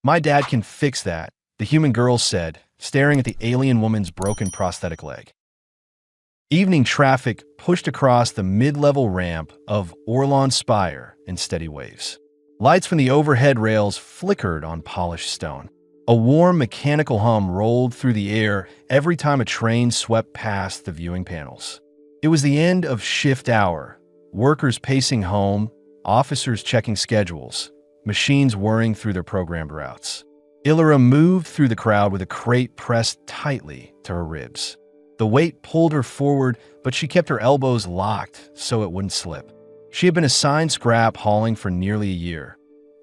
My dad can fix that, the human girl said, staring at the alien woman's broken prosthetic leg. Evening traffic pushed across the mid-level ramp of Orlon Spire in steady waves. Lights from the overhead rails flickered on polished stone. A warm mechanical hum rolled through the air every time a train swept past the viewing panels. It was the end of shift hour, workers pacing home, officers checking schedules, machines whirring through their programmed routes. Illyra moved through the crowd with a crate pressed tightly to her ribs. The weight pulled her forward, but she kept her elbows locked so it wouldn't slip. She had been assigned scrap hauling for nearly a year.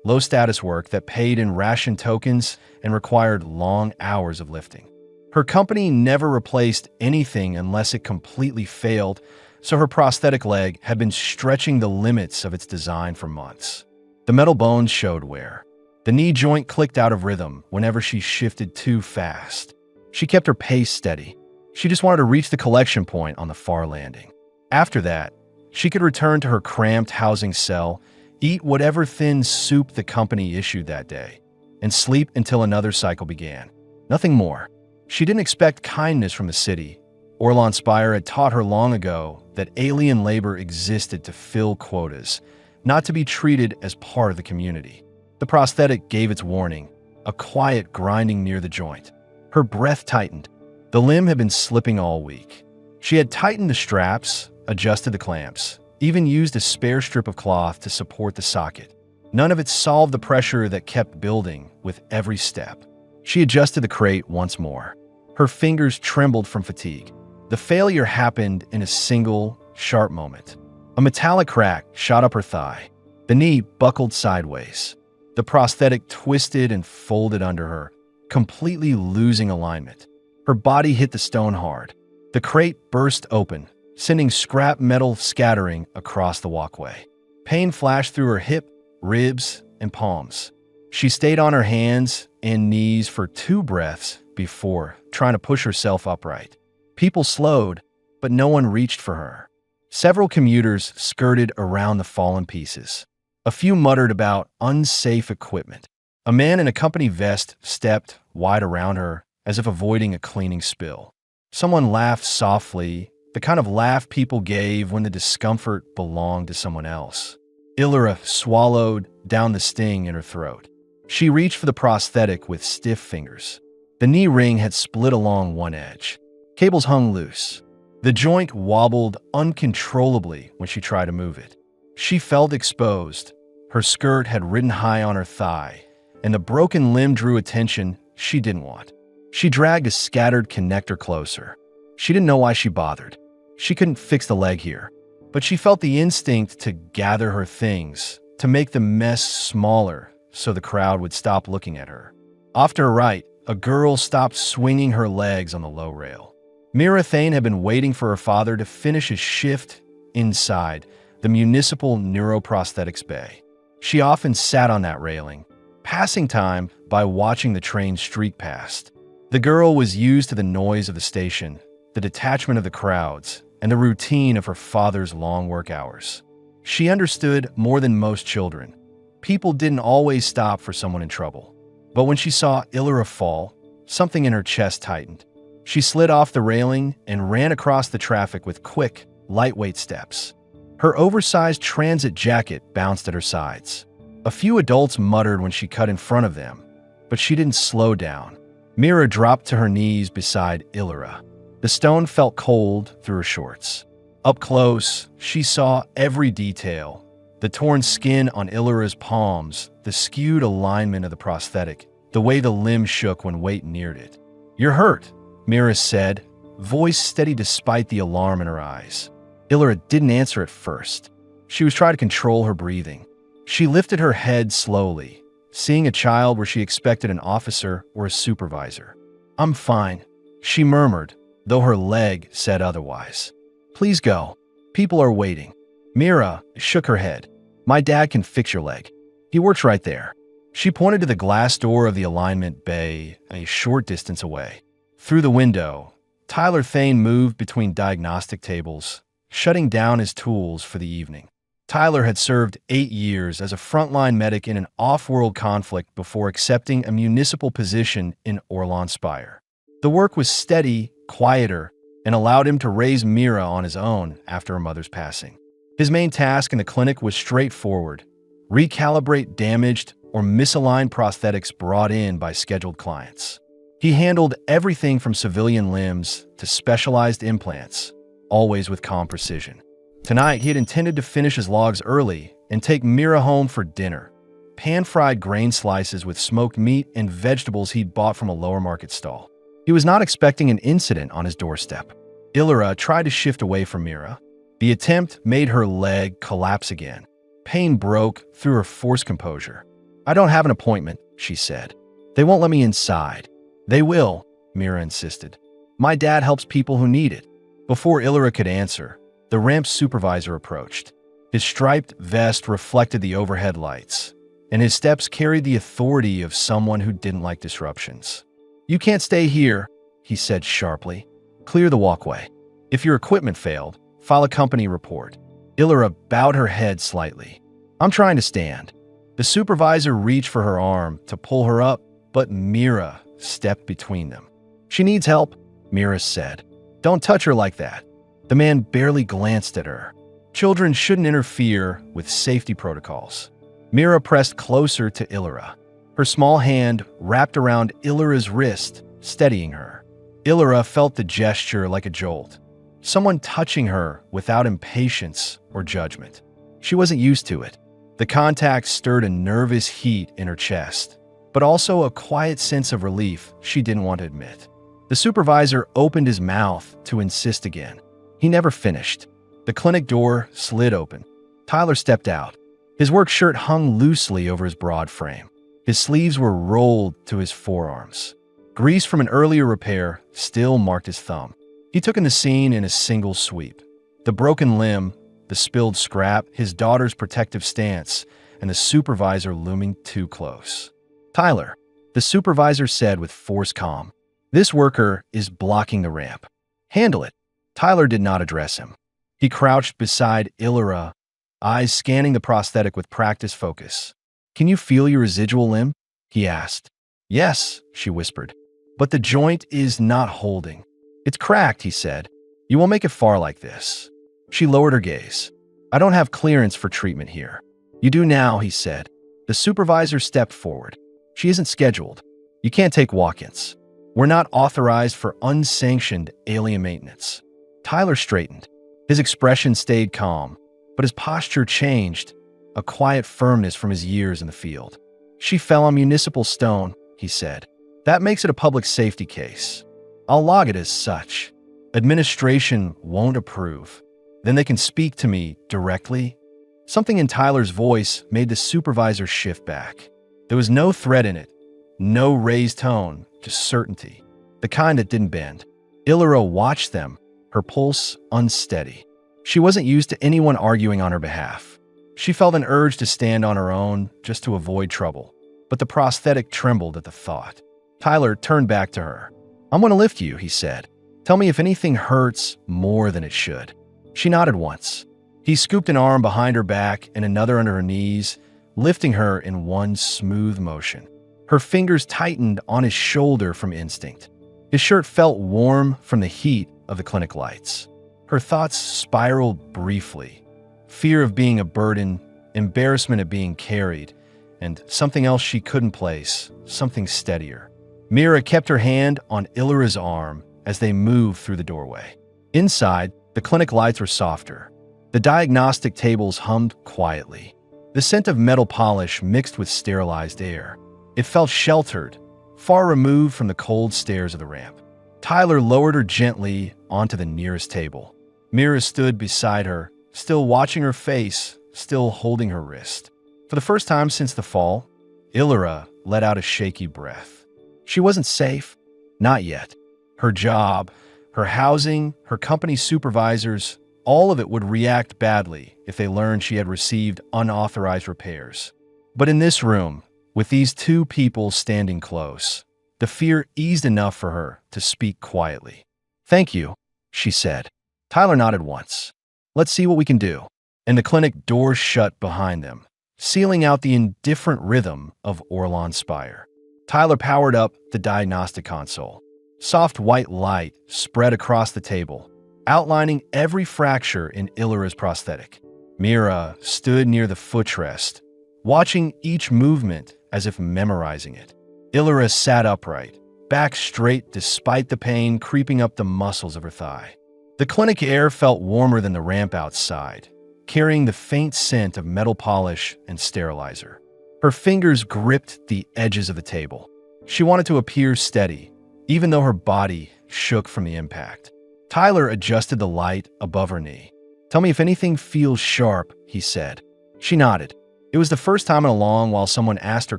Low-status work that paid in ration tokens and required long hours of lifting. Her company never replaced anything unless it completely failed, so her prosthetic leg had been stretching the limits of its design for months. The metal bones showed wear. The knee joint clicked out of rhythm whenever she shifted too fast. She kept her pace steady. She just wanted to reach the collection point on the far landing. After that, she could return to her cramped housing cell, eat whatever thin soup the company issued that day, and sleep until another cycle began. Nothing more. She didn't expect kindness from the city. Orlon Spire had taught her long ago that alien labor existed to fill quotas, not to be treated as part of the community. The prosthetic gave its warning, a quiet grinding near the joint. Her breath tightened. The limb had been slipping all week. She had tightened the straps, adjusted the clamps, even used a spare strip of cloth to support the socket. None of it solved the pressure that kept building with every step. She adjusted the crate once more. Her fingers trembled from fatigue. The failure happened in a single, sharp moment. A metallic crack shot up her thigh. The knee buckled sideways. The prosthetic twisted and folded under her, completely losing alignment. Her body hit the stone hard. The crate burst open, sending scrap metal scattering across the walkway. Pain flashed through her hip, ribs, and palms. She stayed on her hands and knees for 2 breaths before trying to push herself upright. People slowed, but no one reached for her. Several commuters skirted around the fallen pieces. A few muttered about unsafe equipment. A man in a company vest stepped wide around her, as if avoiding a cleaning spill. Someone laughed softly, the kind of laugh people gave when the discomfort belonged to someone else. Illyra swallowed down the sting in her throat. She reached for the prosthetic with stiff fingers. The knee ring had split along one edge. Cables hung loose. The joint wobbled uncontrollably when she tried to move it. She felt exposed. Her skirt had ridden high on her thigh, and the broken limb drew attention she didn't want. She dragged a scattered connector closer. She didn't know why she bothered. She couldn't fix the leg here, but she felt the instinct to gather her things, to make the mess smaller so the crowd would stop looking at her. Off to her right, a girl stopped swinging her legs on the low rail. Mira Thane had been waiting for her father to finish his shift inside the municipal neuroprosthetics bay. She often sat on that railing, passing time by watching the train streak past. The girl was used to the noise of the station, the detachment of the crowds, and the routine of her father's long work hours. She understood more than most children. People didn't always stop for someone in trouble. But when she saw Illyra fall, something in her chest tightened. She slid off the railing and ran across the traffic with quick, lightweight steps. Her oversized transit jacket bounced at her sides. A few adults muttered when she cut in front of them, but she didn't slow down. Mira dropped to her knees beside Illyra. The stone felt cold through her shorts. Up close, she saw every detail. The torn skin on Illyra's palms, the skewed alignment of the prosthetic, the way the limb shook when weight neared it. "You're hurt," Mira said, voice steady despite the alarm in her eyes. Illyra didn't answer at first. She was trying to control her breathing. She lifted her head slowly, seeing a child where she expected an officer or a supervisor. "I'm fine," she murmured, though her leg said otherwise. "Please go. People are waiting." Mira shook her head. "My dad can fix your leg. He works right there." She pointed to the glass door of the alignment bay a short distance away. Through the window, Tyler Thane moved between diagnostic tables, shutting down his tools for the evening. Tyler had served 8 years as a frontline medic in an off-world conflict before accepting a municipal position in Orlon Spire. The work was steady, quieter, and allowed him to raise Mira on his own after her mother's passing. His main task in the clinic was straightforward: recalibrate damaged or misaligned prosthetics brought in by scheduled clients. He handled everything from civilian limbs to specialized implants, always with calm precision. Tonight, he had intended to finish his logs early and take Mira home for dinner: pan-fried grain slices with smoked meat and vegetables he'd bought from a lower market stall. He was not expecting an incident on his doorstep. Illyra tried to shift away from Mira. The attempt made her leg collapse again. Pain broke through her forced composure. "I don't have an appointment," she said. "They won't let me inside." "They will," Mira insisted. "My dad helps people who need it." Before Illyra could answer, the ramp supervisor approached. His striped vest reflected the overhead lights, and his steps carried the authority of someone who didn't like disruptions. "You can't stay here," he said sharply. "Clear the walkway. If your equipment failed, file a company report." Illyra bowed her head slightly. "I'm trying to stand." The supervisor reached for her arm to pull her up, but Mira stepped between them. "She needs help," Mira said. "Don't touch her like that." The man barely glanced at her. Children shouldn't interfere with safety protocols. Mira pressed closer to Illyra. Her small hand wrapped around Illyra's wrist, steadying her. Illyra felt the gesture like a jolt. Someone touching her without impatience or judgment. She wasn't used to it. The contact stirred a nervous heat in her chest, but also a quiet sense of relief she didn't want to admit. The supervisor opened his mouth to insist again. He never finished. The clinic door slid open. Tyler stepped out. His work shirt hung loosely over his broad frame. His sleeves were rolled to his forearms. Grease from an earlier repair still marked his thumb. He took in the scene in a single sweep. The broken limb, the spilled scrap, his daughter's protective stance, and the supervisor looming too close. "Tyler," the supervisor said with forced calm, "this worker is blocking the ramp. Handle it." Tyler did not address him. He crouched beside Illyra, eyes scanning the prosthetic with practiced focus. "Can you feel your residual limb?" he asked. "Yes," she whispered, "but the joint is not holding." "It's cracked," he said. "You won't make it far like this." She lowered her gaze. "I don't have clearance for treatment here." "You do now," he said. The supervisor stepped forward. "She isn't scheduled. You can't take walk-ins. We're not authorized for unsanctioned alien maintenance." Tyler straightened. His expression stayed calm, but his posture changed, a quiet firmness from his years in the field. "She fell on municipal stone," he said. "That makes it a public safety case. I'll log it as such. Administration won't approve. Then they can speak to me directly." Something in Tyler's voice made the supervisor shift back. There was no threat in it, no raised tone, just certainty, the kind that didn't bend. Illyra watched them, her pulse unsteady. She wasn't used to anyone arguing on her behalf. She felt an urge to stand on her own just to avoid trouble, but the prosthetic trembled at the thought. Tyler turned back to her. "I'm going to lift you," he said. "Tell me if anything hurts more than it should." She nodded once. He scooped an arm behind her back and another under her knees, lifting her in one smooth motion. Her fingers tightened on his shoulder from instinct. His shirt felt warm from the heat of the clinic lights. Her thoughts spiraled briefly. Fear of being a burden, embarrassment of being carried, and something else she couldn't place, something steadier. Mira kept her hand on Illyra's arm as they moved through the doorway. Inside, the clinic lights were softer. The diagnostic tables hummed quietly. The scent of metal polish mixed with sterilized air. It felt sheltered, far removed from the cold stares of the ramp. Tyler lowered her gently onto the nearest table. Mira stood beside her, still watching her face, still holding her wrist. For the first time since the fall, Illyra let out a shaky breath. She wasn't safe. Not yet. Her job, her housing, her company supervisors, all of it would react badly if they learned she had received unauthorized repairs. But in this room, with these two people standing close, the fear eased enough for her to speak quietly. "Thank you," she said. Tyler nodded once. "Let's see what we can do." and the clinic doors shut behind them, sealing out the indifferent rhythm of Orlon Spire. Tyler powered up the diagnostic console. Soft white light spread across the table, outlining every fracture in Illyra's prosthetic. Mira stood near the footrest, watching each movement as if memorizing it. Illyra sat upright, back straight despite the pain creeping up the muscles of her thigh. The clinic air felt warmer than the ramp outside, carrying the faint scent of metal polish and sterilizer. Her fingers gripped the edges of the table. She wanted to appear steady, even though her body shook from the impact. Tyler adjusted the light above her knee. "Tell me if anything feels sharp," he said. She nodded. It was the first time in a long while someone asked her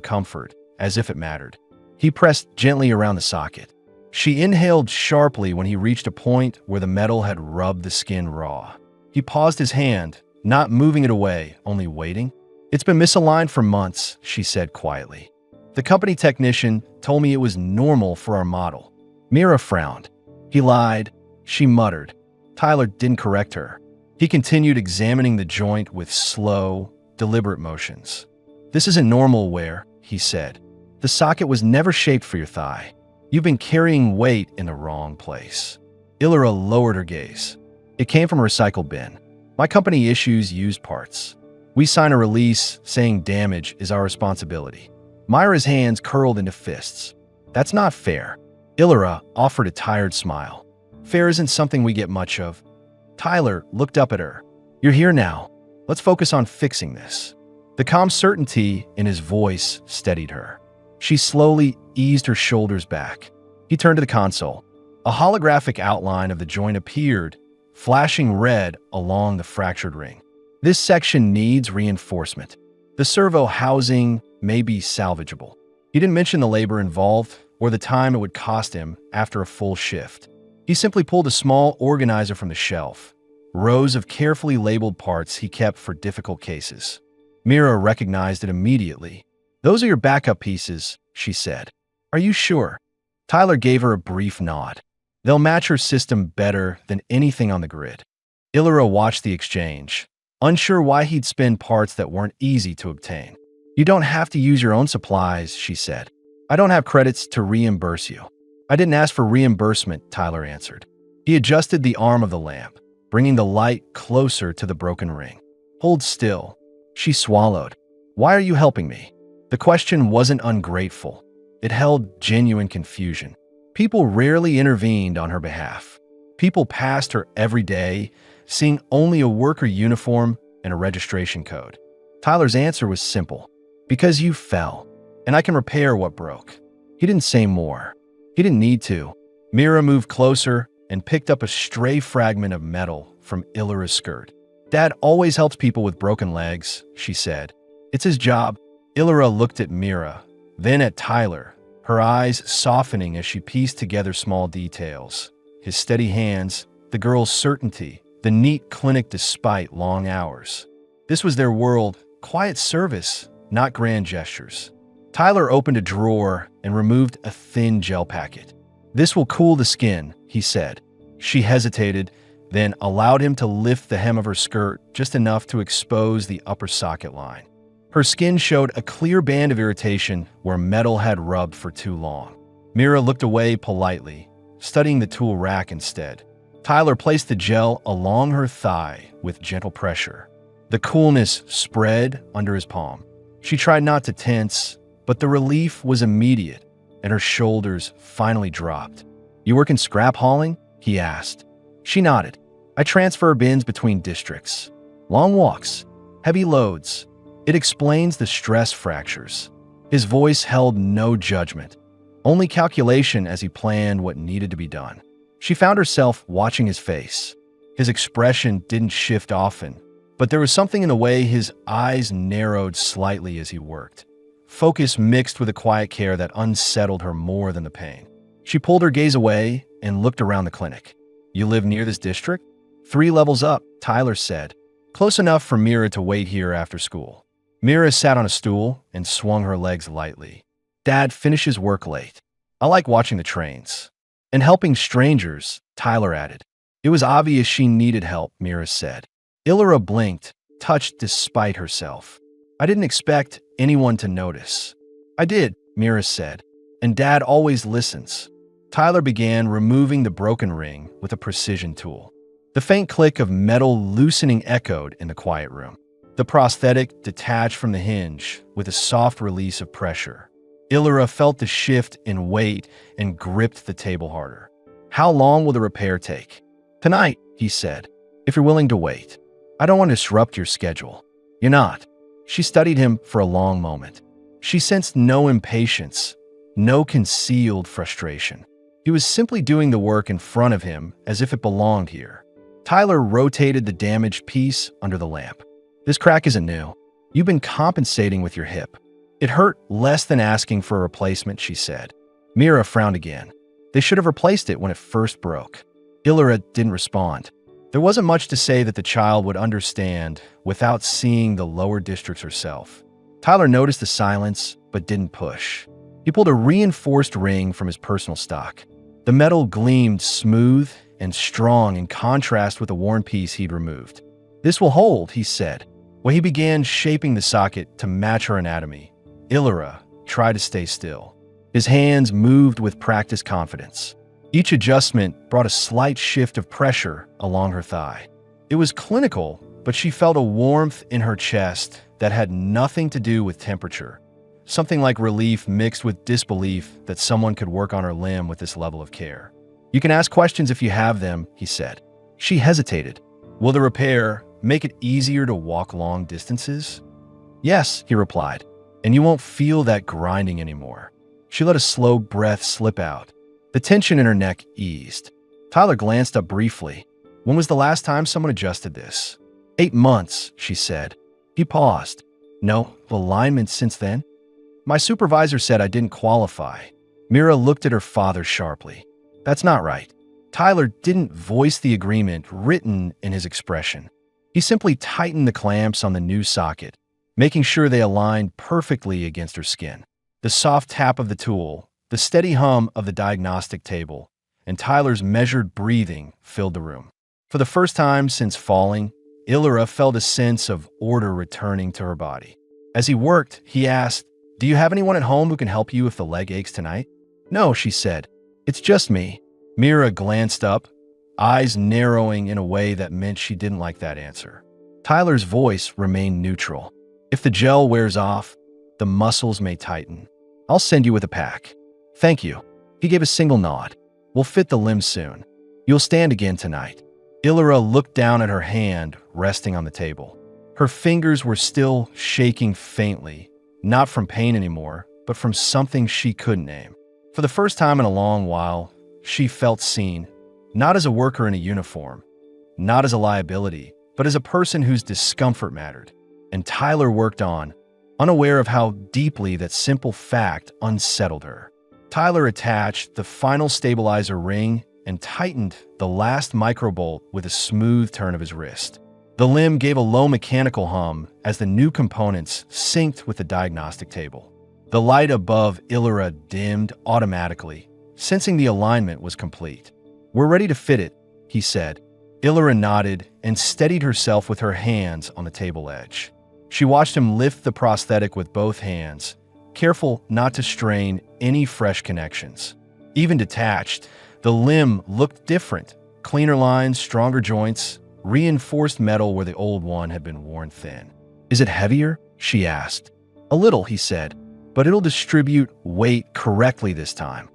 comfort, as if it mattered. He pressed gently around the socket. She inhaled sharply when he reached a point where the metal had rubbed the skin raw. He paused his hand, not moving it away, only waiting. "It's been misaligned for months," she said quietly. "The company technician told me it was normal for our model." Mira frowned. He lied. She muttered. Tyler didn't correct her. He continued examining the joint with slow, deliberate motions. "This isn't normal wear," he said. "The socket was never shaped for your thigh. You've been carrying weight in the wrong place." Illyra lowered her gaze. "It came from a recycle bin. My company issues used parts. We sign a release saying damage is our responsibility." Myra's hands curled into fists. "That's not fair." Illyra offered a tired smile. "Fair isn't something we get much of." Tyler looked up at her. "You're here now. Let's focus on fixing this." The calm certainty in his voice steadied her. She slowly eased her shoulders back. He turned to the console. A holographic outline of the joint appeared, flashing red along the fractured ring. "This section needs reinforcement. The servo housing may be salvageable." He didn't mention the labor involved or the time it would cost him after a full shift. He simply pulled a small organizer from the shelf, rows of carefully labeled parts he kept for difficult cases. Mira recognized it immediately. "Those are your backup pieces," she said. "Are you sure?" Tyler gave her a brief nod. "They'll match her system better than anything on the grid." Illyra watched the exchange, unsure why he'd spend parts that weren't easy to obtain. "You don't have to use your own supplies," she said. "I don't have credits to reimburse you." "I didn't ask for reimbursement," Tyler answered. He adjusted the arm of the lamp, bringing the light closer to the broken ring. "Hold still." She swallowed. "Why are you helping me?" The question wasn't ungrateful. It held genuine confusion. People rarely intervened on her behalf. People passed her every day, seeing only a worker uniform and a registration code. Tyler's answer was simple. "Because you fell, and I can repair what broke." He didn't say more. He didn't need to. Mira moved closer and picked up a stray fragment of metal from Illyra's skirt. "Dad always helps people with broken legs," she said. "It's his job." Illyra looked at Mira, then at Tyler, her eyes softening as she pieced together small details. His steady hands, the girl's certainty, the neat clinic despite long hours. This was their world, quiet service, not grand gestures. Tyler opened a drawer and removed a thin gel packet. "This will cool the skin," he said. She hesitated, then allowed him to lift the hem of her skirt just enough to expose the upper socket line. Her skin showed a clear band of irritation where metal had rubbed for too long. Mira looked away politely, studying the tool rack instead. Tyler placed the gel along her thigh with gentle pressure. The coolness spread under his palm. She tried not to tense, but the relief was immediate, and her shoulders finally dropped. "You work in scrap hauling?" he asked. She nodded. "I transfer bins between districts. Long walks, heavy loads. It explains the stress fractures." His voice held no judgment, only calculation as he planned what needed to be done. She found herself watching his face. His expression didn't shift often, but there was something in the way his eyes narrowed slightly as he worked. Focus mixed with a quiet care that unsettled her more than the pain. She pulled her gaze away and looked around the clinic. "You live near this district?" "3 levels up," Tyler said. "Close enough for Mira to wait here after school." Mira sat on a stool and swung her legs lightly. "Dad finishes work late. I like watching the trains." "And helping strangers," Tyler added. It was obvious she needed help, Mira said. Illyra blinked, touched despite herself. I didn't expect anyone to notice. I did, Mira said, and Dad always listens. Tyler began removing the broken ring with a precision tool. The faint click of metal loosening echoed in the quiet room. The prosthetic detached from the hinge with a soft release of pressure. Illyra felt the shift in weight and gripped the table harder. How long will the repair take? Tonight, he said, if you're willing to wait. I don't want to disrupt your schedule. You're not. She studied him for a long moment. She sensed no impatience, no concealed frustration. He was simply doing the work in front of him as if it belonged here. Tyler rotated the damaged piece under the lamp. This crack isn't new. You've been compensating with your hip. It hurt less than asking for a replacement, she said. Mira frowned again. They should have replaced it when it first broke. Illyra didn't respond. There wasn't much to say that the child would understand without seeing the lower districts herself. Tyler noticed the silence, but didn't push. He pulled a reinforced ring from his personal stock. The metal gleamed smooth and strong in contrast with the worn piece he'd removed. This will hold, he said. When he began shaping the socket to match her anatomy, Illyra tried to stay still. His hands moved with practiced confidence. Each adjustment brought a slight shift of pressure along her thigh. It was clinical, but she felt a warmth in her chest that had nothing to do with temperature. Something like relief mixed with disbelief that someone could work on her limb with this level of care. You can ask questions if you have them, he said. She hesitated. Will the repair make it easier to walk long distances? Yes, he replied, and you won't feel that grinding anymore. She let a slow breath slip out. The tension in her neck eased. Tyler glanced up briefly. When was the last time someone adjusted this? 8 months, she said. He paused. No alignment since then? My supervisor said I didn't qualify. Mira looked at her father sharply. That's not right. Tyler didn't voice the agreement written in his expression. He simply tightened the clamps on the new socket, making sure they aligned perfectly against her skin. The soft tap of the tool, the steady hum of the diagnostic table, and Tyler's measured breathing filled the room. For the first time since falling, Illyra felt a sense of order returning to her body. As he worked, he asked, Do you have anyone at home who can help you if the leg aches tonight? No, she said. It's just me. Mira glanced up, eyes narrowing in a way that meant she didn't like that answer. Tyler's voice remained neutral. If the gel wears off, the muscles may tighten. I'll send you with a pack. Thank you. He gave a single nod. We'll fit the limb soon. You'll stand again tonight. Illyra looked down at her hand resting on the table. Her fingers were still shaking faintly, not from pain anymore, but from something she couldn't name. For the first time in a long while, she felt seen, not as a worker in a uniform, not as a liability, but as a person whose discomfort mattered. And Tyler worked on, unaware of how deeply that simple fact unsettled her. Tyler attached the final stabilizer ring and tightened the last microbolt with a smooth turn of his wrist. The limb gave a low mechanical hum as the new components synced with the diagnostic table. The light above Illyra dimmed automatically, sensing the alignment was complete. We're ready to fit it, he said. Illyra nodded and steadied herself with her hands on the table edge. She watched him lift the prosthetic with both hands, careful not to strain any fresh connections. Even detached, the limb looked different. Cleaner lines, stronger joints, reinforced metal where the old one had been worn thin. Is it heavier? She asked. A little, he said, but it'll distribute weight correctly this time.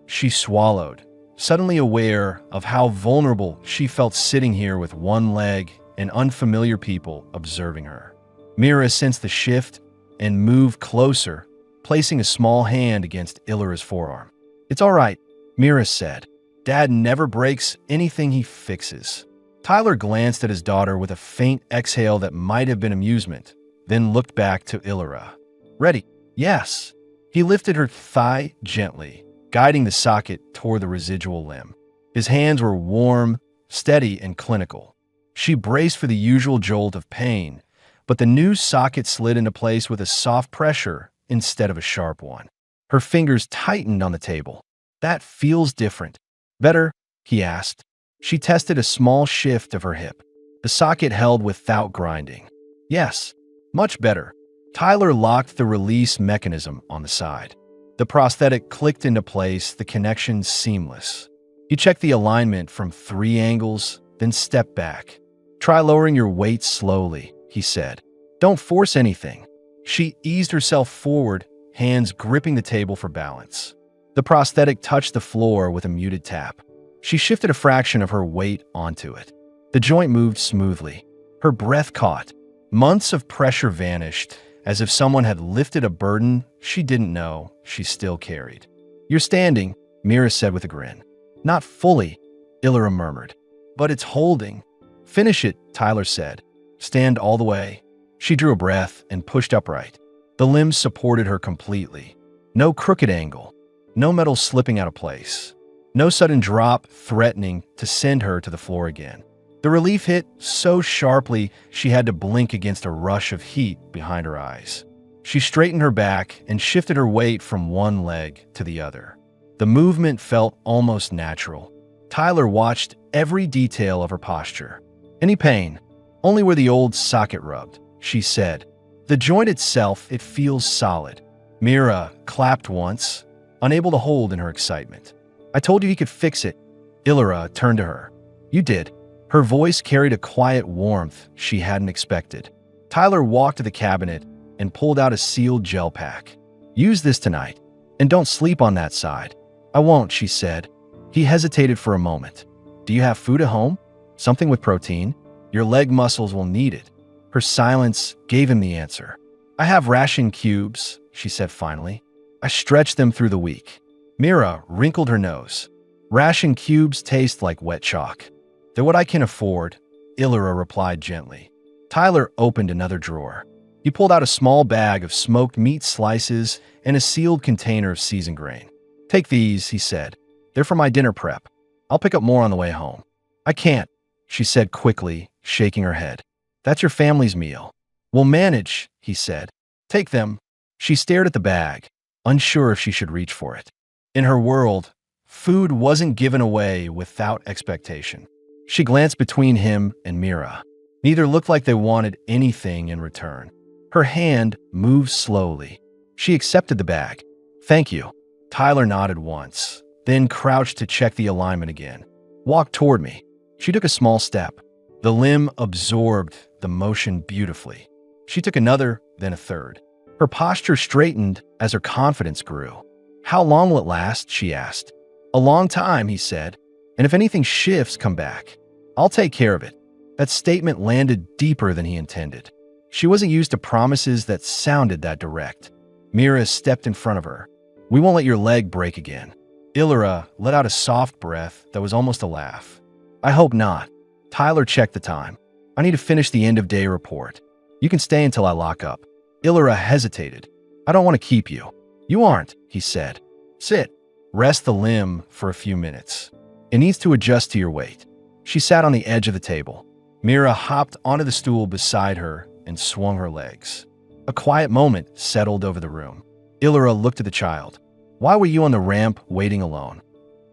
She swallowed, suddenly aware of how vulnerable she felt sitting here with one leg and unfamiliar people observing her. Mira sensed the shift and moved closer, placing a small hand against Illyra's forearm. It's all right, Mira said. Dad never breaks anything he fixes. Tyler glanced at his daughter with a faint exhale that might have been amusement, then looked back to Illyra. Ready? Yes. He lifted her thigh gently, guiding the socket toward the residual limb. His hands were warm, steady, and clinical. She braced for the usual jolt of pain, but the new socket slid into place with a soft pressure instead of a sharp one. Her fingers tightened on the table. That feels different. Better? He asked. She tested a small shift of her hip. The socket held without grinding. Yes, much better. Tyler locked the release mechanism on the side. The prosthetic clicked into place, the connection seamless. He checked the alignment from 3 angles, then stepped back. Try lowering your weight slowly, he said. Don't force anything. She eased herself forward, hands gripping the table for balance. The prosthetic touched the floor with a muted tap. She shifted a fraction of her weight onto it. The joint moved smoothly. Her breath caught. Months of pressure vanished, as if someone had lifted a burden she didn't know she still carried. You're standing, Mira said with a grin. Not fully, Illyra murmured. But it's holding. Finish it, Tyler said. Stand all the way. She drew a breath and pushed upright. The limbs supported her completely. No crooked angle. No metal slipping out of place. No sudden drop threatening to send her to the floor again. The relief hit so sharply she had to blink against a rush of heat behind her eyes. She straightened her back and shifted her weight from one leg to the other. The movement felt almost natural. Tyler watched every detail of her posture. Any pain? Only where the old socket rubbed, she said. The joint itself, it feels solid. Mira clapped once, unable to hold in her excitement. I told you he could fix it. Illyra turned to her. You did. Her voice carried a quiet warmth she hadn't expected. Tyler walked to the cabinet and pulled out a sealed gel pack. Use this tonight, and don't sleep on that side. I won't, she said. He hesitated for a moment. Do you have food at home? Something with protein? Your leg muscles will need it. Her silence gave him the answer. I have ration cubes, she said finally. I stretched them through the week. Mira wrinkled her nose. Ration cubes taste like wet chalk. They're what I can afford, Illyra replied gently. Tyler opened another drawer. He pulled out a small bag of smoked meat slices and a sealed container of seasoned grain. Take these, he said. They're for my dinner prep. I'll pick up more on the way home. I can't, she said quickly, shaking her head. That's your family's meal. We'll manage, he said. Take them. She stared at the bag, unsure if she should reach for it. In her world, food wasn't given away without expectation. She glanced between him and Mira. Neither looked like they wanted anything in return. Her hand moved slowly. She accepted the bag. Thank you. Tyler nodded once, then crouched to check the alignment again. Walked toward me. She took a small step. The limb absorbed the motion beautifully. She took another, then a third. Her posture straightened as her confidence grew. How long will it last? She asked. A long time, he said. And if anything shifts, come back. I'll take care of it. That statement landed deeper than he intended. She wasn't used to promises that sounded that direct. Mira stepped in front of her. We won't let your leg break again. Illyra let out a soft breath that was almost a laugh. I hope not. Tyler checked the time. I need to finish the end-of-day report. You can stay until I lock up. Illyra hesitated. I don't want to keep you. You aren't, he said. Sit. Rest the limb for a few minutes. It needs to adjust to your weight. She sat on the edge of the table. Mira hopped onto the stool beside her and swung her legs. A quiet moment settled over the room. Illyra looked at the child. Why were you on the ramp waiting alone?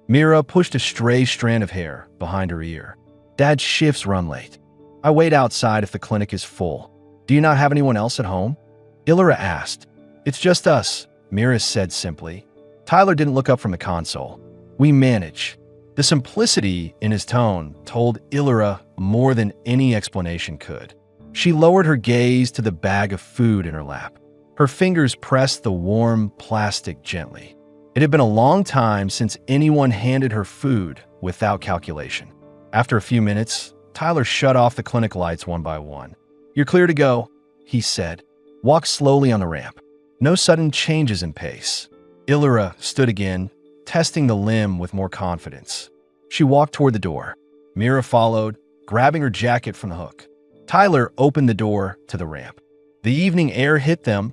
Mira pushed a stray strand of hair behind her ear. Dad's shifts run late. I wait outside if the clinic is full. Do you not have anyone else at home? Illyra asked. It's just us, Mira said simply. Tyler didn't look up from the console. We manage. The simplicity in his tone told Illyra more than any explanation could. She lowered her gaze to the bag of food in her lap. Her fingers pressed the warm plastic gently. It had been a long time since anyone handed her food without calculation. After a few minutes, Tyler shut off the clinic lights one by one. You're clear to go, he said. Walk slowly on the ramp. No sudden changes in pace. Illyra stood again, testing the limb with more confidence. She walked toward the door. Mira followed, grabbing her jacket from the hook. Tyler opened the door to the ramp. The evening air hit them,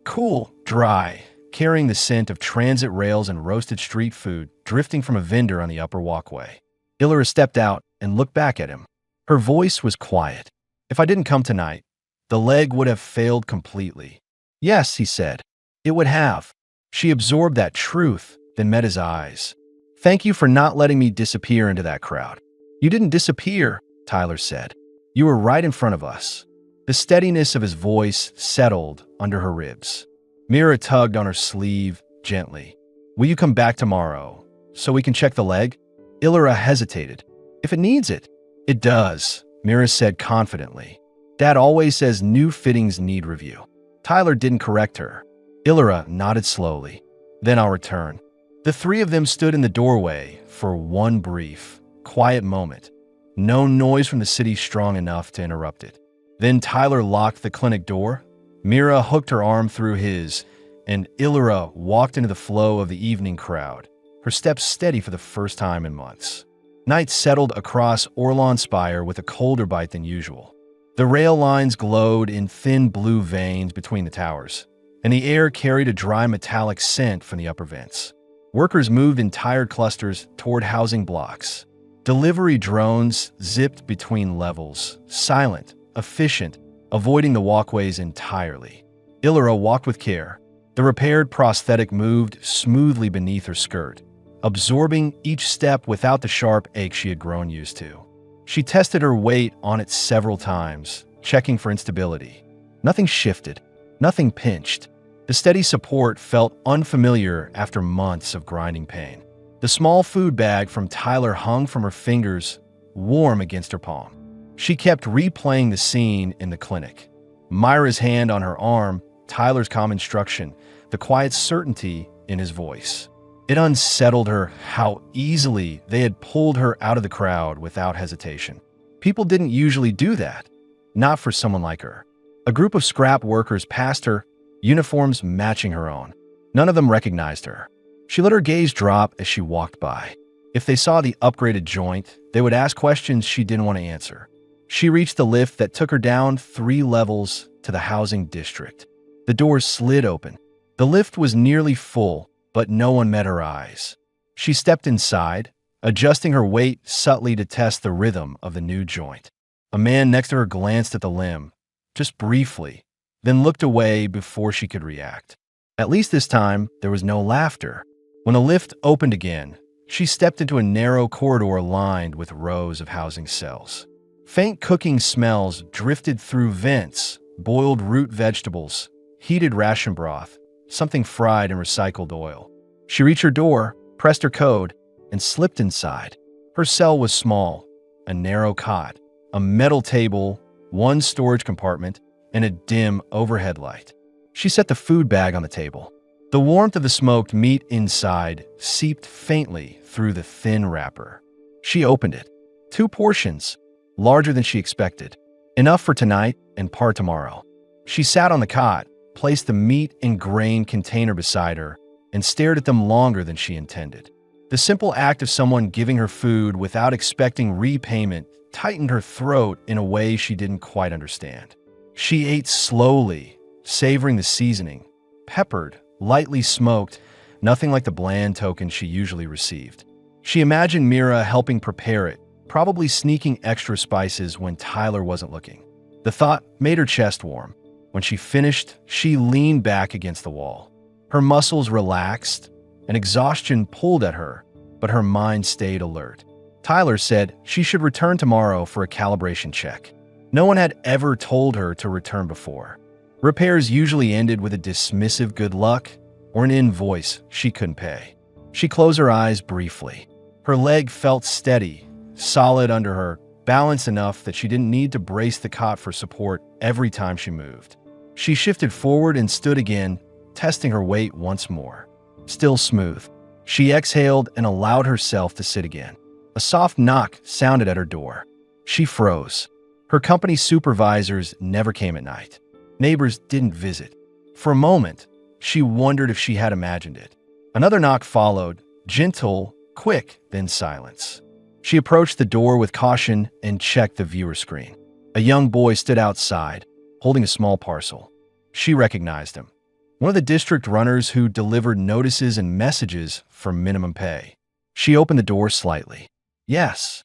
cool, dry, carrying the scent of transit rails and roasted street food drifting from a vendor on the upper walkway. Illyra stepped out and looked back at him. Her voice was quiet. If I didn't come tonight, the leg would have failed completely. Yes, he said. It would have. She absorbed that truth, then met his eyes. Thank you for not letting me disappear into that crowd. You didn't disappear, Tyler said. You were right in front of us. The steadiness of his voice settled under her ribs. Mira tugged on her sleeve gently. "Will you come back tomorrow so we can check the leg?" Illyra hesitated. "If it needs it." "It does," Mira said confidently. "Dad always says new fittings need review." Tyler didn't correct her. Illyra nodded slowly. "Then I'll return." The three of them stood in the doorway for one brief, quiet moment. No noise from the city strong enough to interrupt it. Then Tyler locked the clinic door. Mira hooked her arm through his, and Illyra walked into the flow of the evening crowd, her steps steady for the first time in months. Night settled across Orlon Spire with a colder bite than usual. The rail lines glowed in thin blue veins between the towers, and the air carried a dry metallic scent from the upper vents. Workers moved in tired clusters toward housing blocks. Delivery drones zipped between levels, silent, efficient, avoiding the walkways entirely. Illyra walked with care. The repaired prosthetic moved smoothly beneath her skirt, absorbing each step without the sharp ache she had grown used to. She tested her weight on it several times, checking for instability. Nothing shifted, nothing pinched. The steady support felt unfamiliar after months of grinding pain. The small food bag from Tyler hung from her fingers, warm against her palm. She kept replaying the scene in the clinic. Myra's hand on her arm, Tyler's calm instruction, the quiet certainty in his voice. It unsettled her how easily they had pulled her out of the crowd without hesitation. People didn't usually do that, not for someone like her. A group of scrap workers passed her, uniforms matching her own. None of them recognized her. She let her gaze drop as she walked by. If they saw the upgraded joint, they would ask questions she didn't want to answer. She reached the lift that took her down 3 levels to the housing district. The doors slid open. The lift was nearly full, but no one met her eyes. She stepped inside, adjusting her weight subtly to test the rhythm of the new joint. A man next to her glanced at the limb, just briefly, then looked away before she could react. At least this time, there was no laughter. When the lift opened again, she stepped into a narrow corridor lined with rows of housing cells. Faint cooking smells drifted through vents, boiled root vegetables, heated ration broth, something fried in recycled oil. She reached her door, pressed her code, and slipped inside. Her cell was small, a narrow cot, a metal table, 1 storage compartment, and a dim overhead light. She set the food bag on the table. The warmth of the smoked meat inside seeped faintly through the thin wrapper. She opened it. 2 portions, larger than she expected. Enough for tonight and part tomorrow. She sat on the cot, placed the meat and grain container beside her, and stared at them longer than she intended. The simple act of someone giving her food without expecting repayment tightened her throat in a way she didn't quite understand. She ate slowly, savoring the seasoning, peppered, lightly smoked, nothing like the bland token she usually received. She imagined Mira helping prepare it, probably sneaking extra spices when Tyler wasn't looking. The thought made her chest warm. When she finished, she leaned back against the wall. Her muscles relaxed, and exhaustion pulled at her, but her mind stayed alert. Tyler said she should return tomorrow for a calibration check. No one had ever told her to return before. Repairs usually ended with a dismissive good luck or an invoice she couldn't pay. She closed her eyes briefly. Her leg felt steady, solid under her, balanced enough that she didn't need to brace the cot for support every time she moved. She shifted forward and stood again, testing her weight once more. Still smooth. She exhaled and allowed herself to sit again. A soft knock sounded at her door. She froze. Her company supervisors never came at night. Neighbors didn't visit. For a moment, she wondered if she had imagined it. Another knock followed, gentle, quick, then silence. She approached the door with caution and checked the viewer screen. A young boy stood outside, holding a small parcel. She recognized him. One of the district runners who delivered notices and messages for minimum pay. She opened the door slightly. Yes.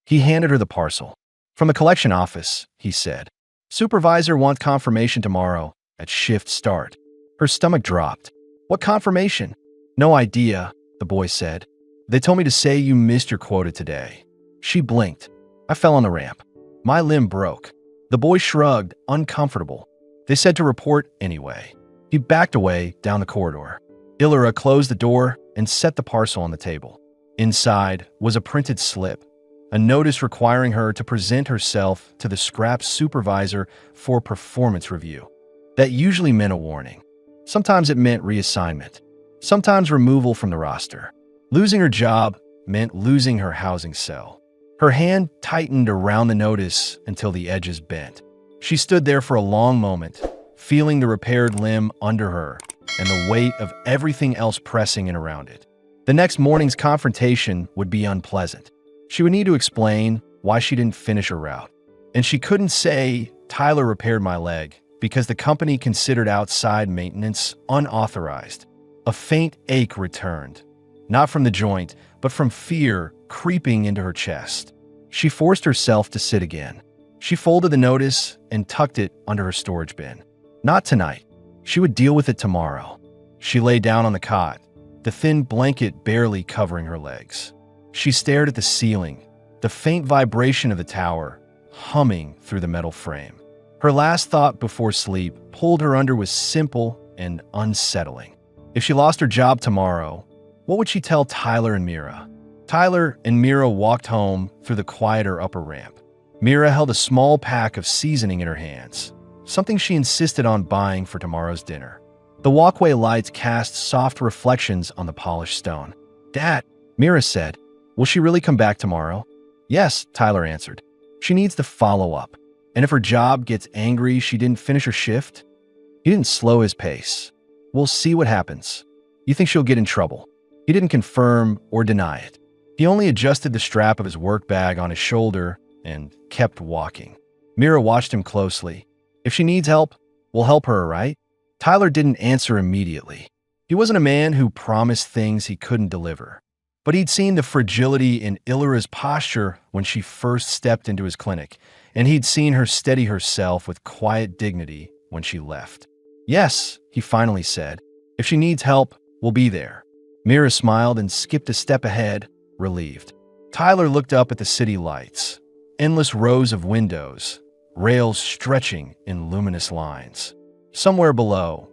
He handed her the parcel. From the collection office, he said. Supervisor wants confirmation tomorrow at shift start. Her stomach dropped. What confirmation? No idea, the boy said. They told me to say you missed your quota today. She blinked. I fell on the ramp. My limb broke. The boy shrugged, uncomfortable. They said to report anyway. He backed away down the corridor. Illyra closed the door and set the parcel on the table. Inside was a printed slip, a notice requiring her to present herself to the scrap supervisor for performance review. That usually meant a warning. Sometimes it meant reassignment. Sometimes removal from the roster. Losing her job meant losing her housing cell. Her hand tightened around the notice until the edges bent. She stood there for a long moment, feeling the repaired limb under her and the weight of everything else pressing in around it. The next morning's confrontation would be unpleasant. She would need to explain why she didn't finish her route. And she couldn't say, "Tyler repaired my leg," because the company considered outside maintenance unauthorized. A faint ache returned, not from the joint, but from fear creeping into her chest. She forced herself to sit again. She folded the notice and tucked it under her storage bin. Not tonight. She would deal with it tomorrow. She lay down on the cot, the thin blanket barely covering her legs. She stared at the ceiling, the faint vibration of the tower humming through the metal frame. Her last thought before sleep pulled her under was simple and unsettling. If she lost her job tomorrow, what would she tell Tyler and Mira? Tyler and Mira walked home through the quieter upper ramp. Mira held a small pack of seasoning in her hands, something she insisted on buying for tomorrow's dinner. The walkway lights cast soft reflections on the polished stone. "Dad," Mira said, "will she really come back tomorrow?" "Yes," Tyler answered. "She needs to follow up. And if her job gets angry she didn't finish her shift?" He didn't slow his pace. "We'll see what happens. You think she'll get in trouble?" He didn't confirm or deny it. He only adjusted the strap of his work bag on his shoulder and kept walking. Mira watched him closely. "If she needs help, we'll help her, right?" Tyler didn't answer immediately. He wasn't a man who promised things he couldn't deliver. But he'd seen the fragility in Illyra's posture when she first stepped into his clinic, and he'd seen her steady herself with quiet dignity when she left. "Yes," he finally said. "If she needs help, we'll be there." Mira smiled and skipped a step ahead, relieved. Tyler looked up at the city lights. Endless rows of windows, rails stretching in luminous lines. Somewhere below,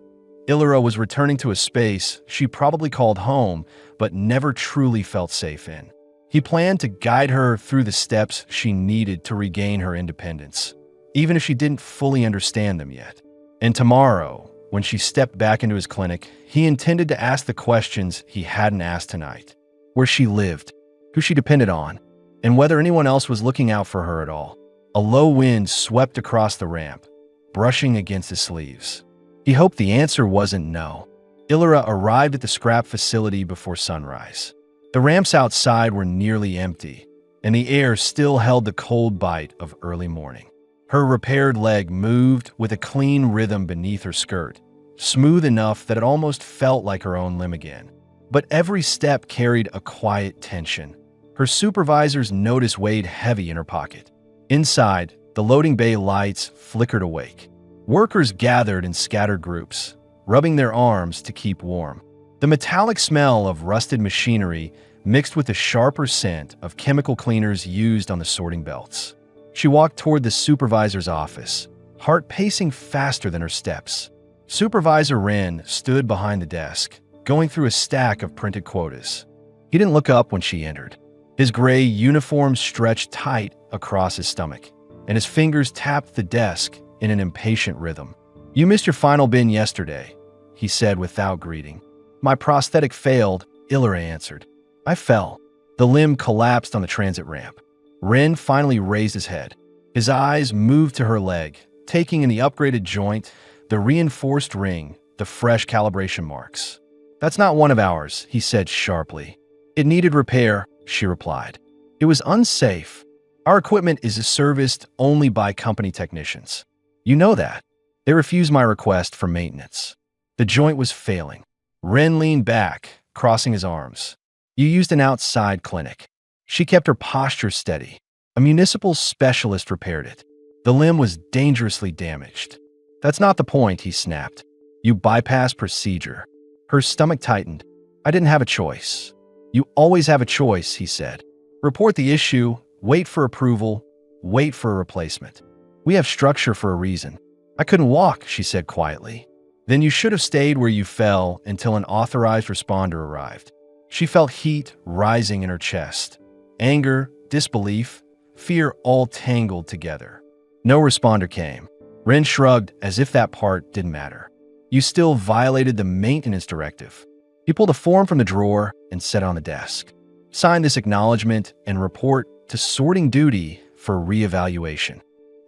Illyra was returning to a space she probably called home, but never truly felt safe in. He planned to guide her through the steps she needed to regain her independence, even if she didn't fully understand them yet. And tomorrow, when she stepped back into his clinic, he intended to ask the questions he hadn't asked tonight. Where she lived, who she depended on, and whether anyone else was looking out for her at all. A low wind swept across the ramp, brushing against his sleeves. He hoped the answer wasn't no. Illyra arrived at the scrap facility before sunrise. The ramps outside were nearly empty, and the air still held the cold bite of early morning. Her repaired leg moved with a clean rhythm beneath her skirt, smooth enough that it almost felt like her own limb again. But every step carried a quiet tension. Her supervisor's notice weighed heavy in her pocket. Inside, the loading bay lights flickered awake. Workers gathered in scattered groups, rubbing their arms to keep warm. The metallic smell of rusted machinery mixed with the sharper scent of chemical cleaners used on the sorting belts. She walked toward the supervisor's office, heart pacing faster than her steps. Supervisor Wren stood behind the desk, going through a stack of printed quotas. He didn't look up when she entered. His gray uniform stretched tight across his stomach, and his fingers tapped the desk in an impatient rhythm. "You missed your final bin yesterday," he said without greeting. "My prosthetic failed," Illyra answered. "I fell." The limb collapsed on the transit ramp. Wren finally raised his head. His eyes moved to her leg, taking in the upgraded joint, the reinforced ring, the fresh calibration marks. "That's not one of ours," he said sharply. "It needed repair," she replied. "It was unsafe. Our equipment is serviced only by company technicians. You know that. They refused my request for maintenance." The joint was failing. Wren leaned back, crossing his arms. "You used an outside clinic." She kept her posture steady. "A municipal specialist repaired it. The limb was dangerously damaged." "That's not the point," he snapped. "You bypassed procedure." Her stomach tightened. "I didn't have a choice." "You always have a choice," he said. "Report the issue, wait for approval, wait for a replacement. We have structure for a reason. I couldn't walk, she said quietly. Then you should have stayed where you fell until an authorized responder arrived. She felt heat rising in her chest. Anger, disbelief, fear all tangled together. No responder came. Ren shrugged as if that part didn't matter. You still violated the maintenance directive. He pulled a form from the drawer and set it on the desk. Sign this acknowledgement and report to sorting duty for reevaluation.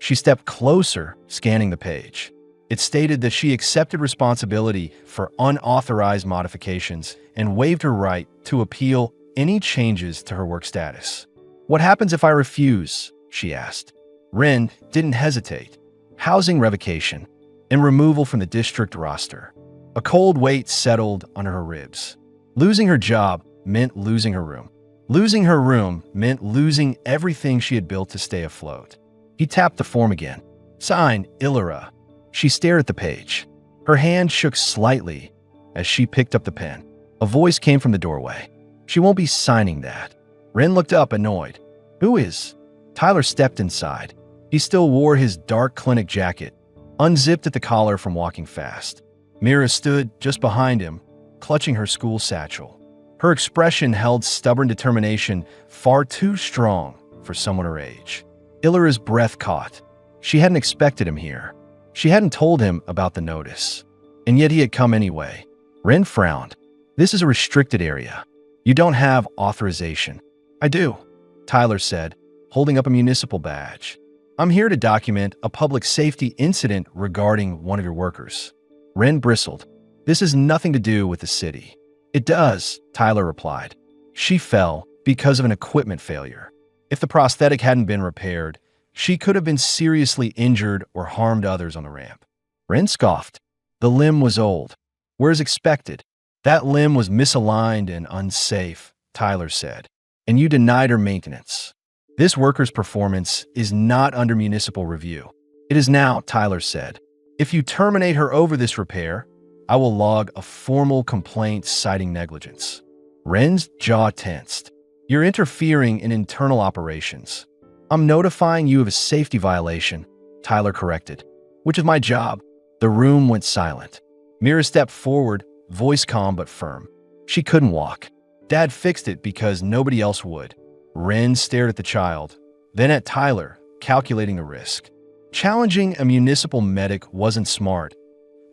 She stepped closer, scanning the page. It stated that she accepted responsibility for unauthorized modifications and waived her right to appeal any changes to her work status. What happens if I refuse? She asked. Ren didn't hesitate. Housing revocation and removal from the district roster. A cold weight settled on her ribs. Losing her job meant losing her room. Losing her room meant losing everything she had built to stay afloat. He tapped the form again. Sign, Illyra. She stared at the page. Her hand shook slightly as she picked up the pen. A voice came from the doorway. She won't be signing that. Ren looked up, annoyed. Who is? Tyler stepped inside. He still wore his dark clinic jacket, unzipped at the collar from walking fast. Mira stood just behind him, clutching her school satchel. Her expression held stubborn determination far too strong for someone her age. Illyra's breath caught. She hadn't expected him here. She hadn't told him about the notice. And yet he had come anyway. Ren frowned. This is a restricted area. You don't have authorization. I do, Tyler said, holding up a municipal badge. I'm here to document a public safety incident regarding one of your workers. Ren bristled. This has nothing to do with the city. It does, Tyler replied. She fell because of an equipment failure. If the prosthetic hadn't been repaired, she could have been seriously injured or harmed others on the ramp. Ren scoffed. The limb was old. Whereas expected. That limb was misaligned and unsafe, Tyler said, and you denied her maintenance. This worker's performance is not under municipal review. It is now, Tyler said. If you terminate her over this repair, I will log a formal complaint citing negligence. Ren's jaw tensed. You're interfering in internal operations. I'm notifying you of a safety violation, Tyler corrected. Which is my job. The room went silent. Mira stepped forward, voice calm but firm. She couldn't walk. Dad fixed it because nobody else would. Ren stared at the child, then at Tyler, calculating the risk. Challenging a municipal medic wasn't smart,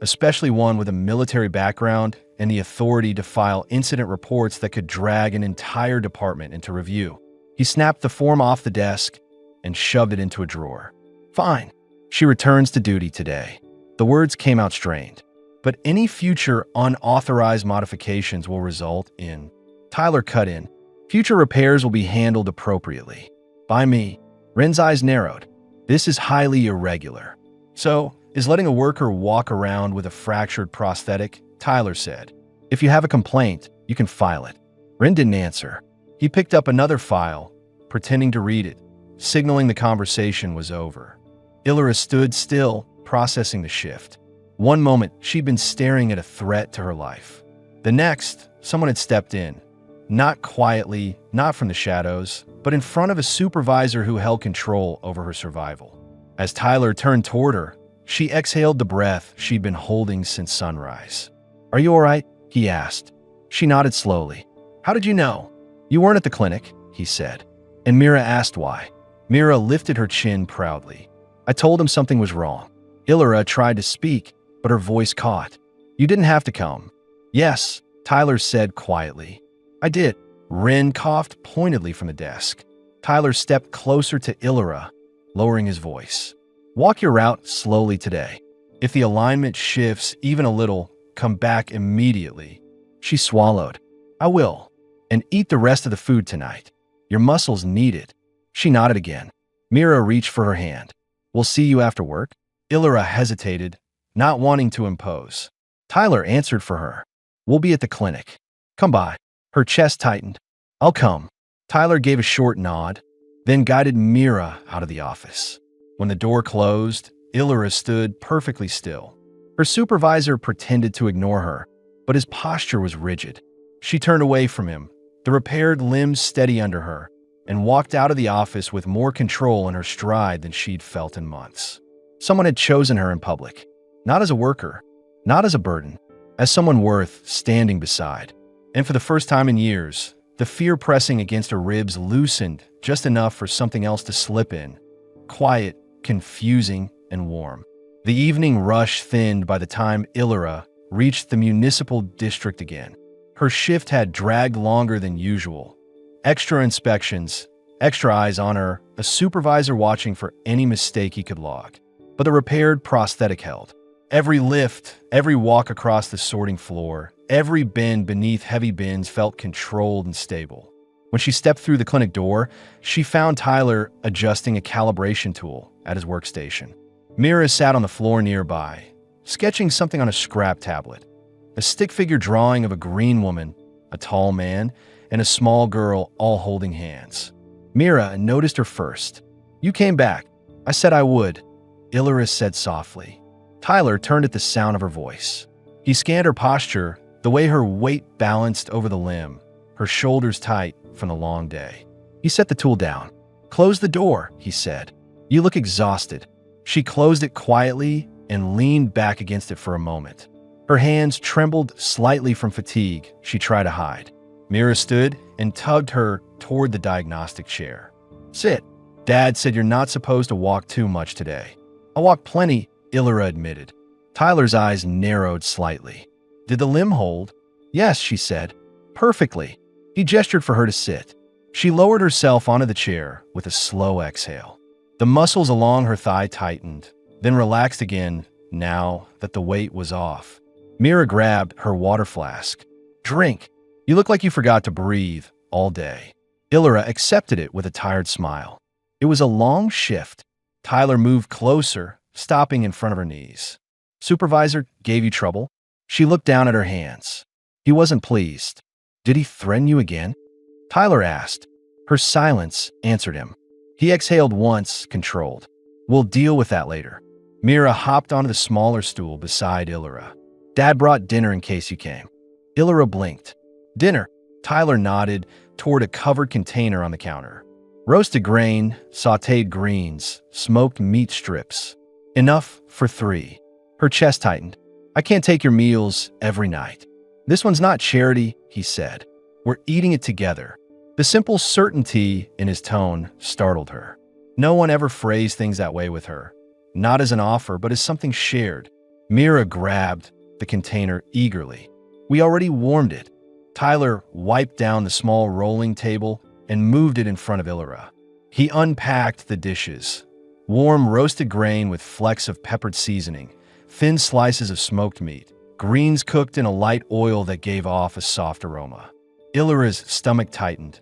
especially one with a military background and the authority to file incident reports that could drag an entire department into review. He snapped the form off the desk and shoved it into a drawer. Fine. She returns to duty today. The words came out strained. But any future unauthorized modifications will result in... Tyler cut in. Future repairs will be handled appropriately. By me. Ren's eyes narrowed. This is highly irregular. So, is letting a worker walk around with a fractured prosthetic? Tyler said. If you have a complaint, you can file it. Ren didn't answer. He picked up another file, pretending to read it, signaling the conversation was over. Illyra stood still, processing the shift. One moment, she'd been staring at a threat to her life. The next, someone had stepped in. Not quietly, not from the shadows, but in front of a supervisor who held control over her survival. As Tyler turned toward her, she exhaled the breath she'd been holding since sunrise. Are you all right? He asked. She nodded slowly. How did you know? You weren't at the clinic, he said. And Mira asked why. Mira lifted her chin proudly. I told him something was wrong. Illyra tried to speak, but her voice caught. You didn't have to come. Yes, Tyler said quietly. I did. Ren coughed pointedly from the desk. Tyler stepped closer to Illyra, lowering his voice. Walk your route slowly today. If the alignment shifts even a little, come back immediately. She swallowed. I will. And eat the rest of the food tonight. Your muscles need it. She nodded again. Mira reached for her hand. We'll see you after work? Illyra hesitated, not wanting to impose. Tyler answered for her. We'll be at the clinic. Come by. Her chest tightened. I'll come. Tyler gave a short nod, then guided Mira out of the office. When the door closed, Illyra stood perfectly still. Her supervisor pretended to ignore her, but his posture was rigid. She turned away from him, the repaired limbs steady under her, and walked out of the office with more control in her stride than she'd felt in months. Someone had chosen her in public, not as a worker, not as a burden, as someone worth standing beside. And for the first time in years, the fear pressing against her ribs loosened just enough for something else to slip in. Quiet, confusing, and warm. The evening rush thinned by the time Illyra reached the municipal district again. Her shift had dragged longer than usual. Extra inspections, extra eyes on her, a supervisor watching for any mistake he could log. But the repaired prosthetic held. Every lift, every walk across the sorting floor, every bin beneath heavy bins felt controlled and stable. When she stepped through the clinic door, she found Tyler adjusting a calibration tool at his workstation. Mira sat on the floor nearby, sketching something on a scrap tablet. A stick figure drawing of a green woman, a tall man, and a small girl all holding hands. Mira noticed her first. "You came back. I said I would," Illyra said softly. Tyler turned at the sound of her voice. He scanned her posture, the way her weight balanced over the limb, her shoulders tight from the long day. He set the tool down. "Close the door," he said. "You look exhausted." She closed it quietly and leaned back against it for a moment. Her hands trembled slightly from fatigue she tried to hide. Mira stood and tugged her toward the diagnostic chair. "Sit. Dad said you're not supposed to walk too much today." "I walk plenty," Illyra admitted. Tyler's eyes narrowed slightly. "Did the limb hold?" "Yes," she said. "Perfectly." He gestured for her to sit. She lowered herself onto the chair with a slow exhale. The muscles along her thigh tightened, then relaxed again now that the weight was off. Mira grabbed her water flask. "Drink. You look like you forgot to breathe all day." Illyra accepted it with a tired smile. It was a long shift. Tyler moved closer, stopping in front of her knees. "Supervisor gave you trouble?" She looked down at her hands. He wasn't pleased. "Did he threaten you again?" Tyler asked. Her silence answered him. He exhaled once, controlled. "We'll deal with that later." Mira hopped onto the smaller stool beside Illyra. "Dad brought dinner in case you came." Illyra blinked. "Dinner?" Tyler nodded toward a covered container on the counter. "Roasted grain, sautéed greens, smoked meat strips. Enough for 3. Her chest tightened. "I can't take your meals every night." "This one's not charity," he said. "We're eating it together." The simple certainty in his tone startled her. No one ever phrased things that way with her. Not as an offer, but as something shared. Mira grabbed the container eagerly. "We already warmed it." Tyler wiped down the small rolling table and moved it in front of Illyra. He unpacked the dishes. Warm roasted grain with flecks of peppered seasoning, thin slices of smoked meat, greens cooked in a light oil that gave off a soft aroma. Illyra's stomach tightened,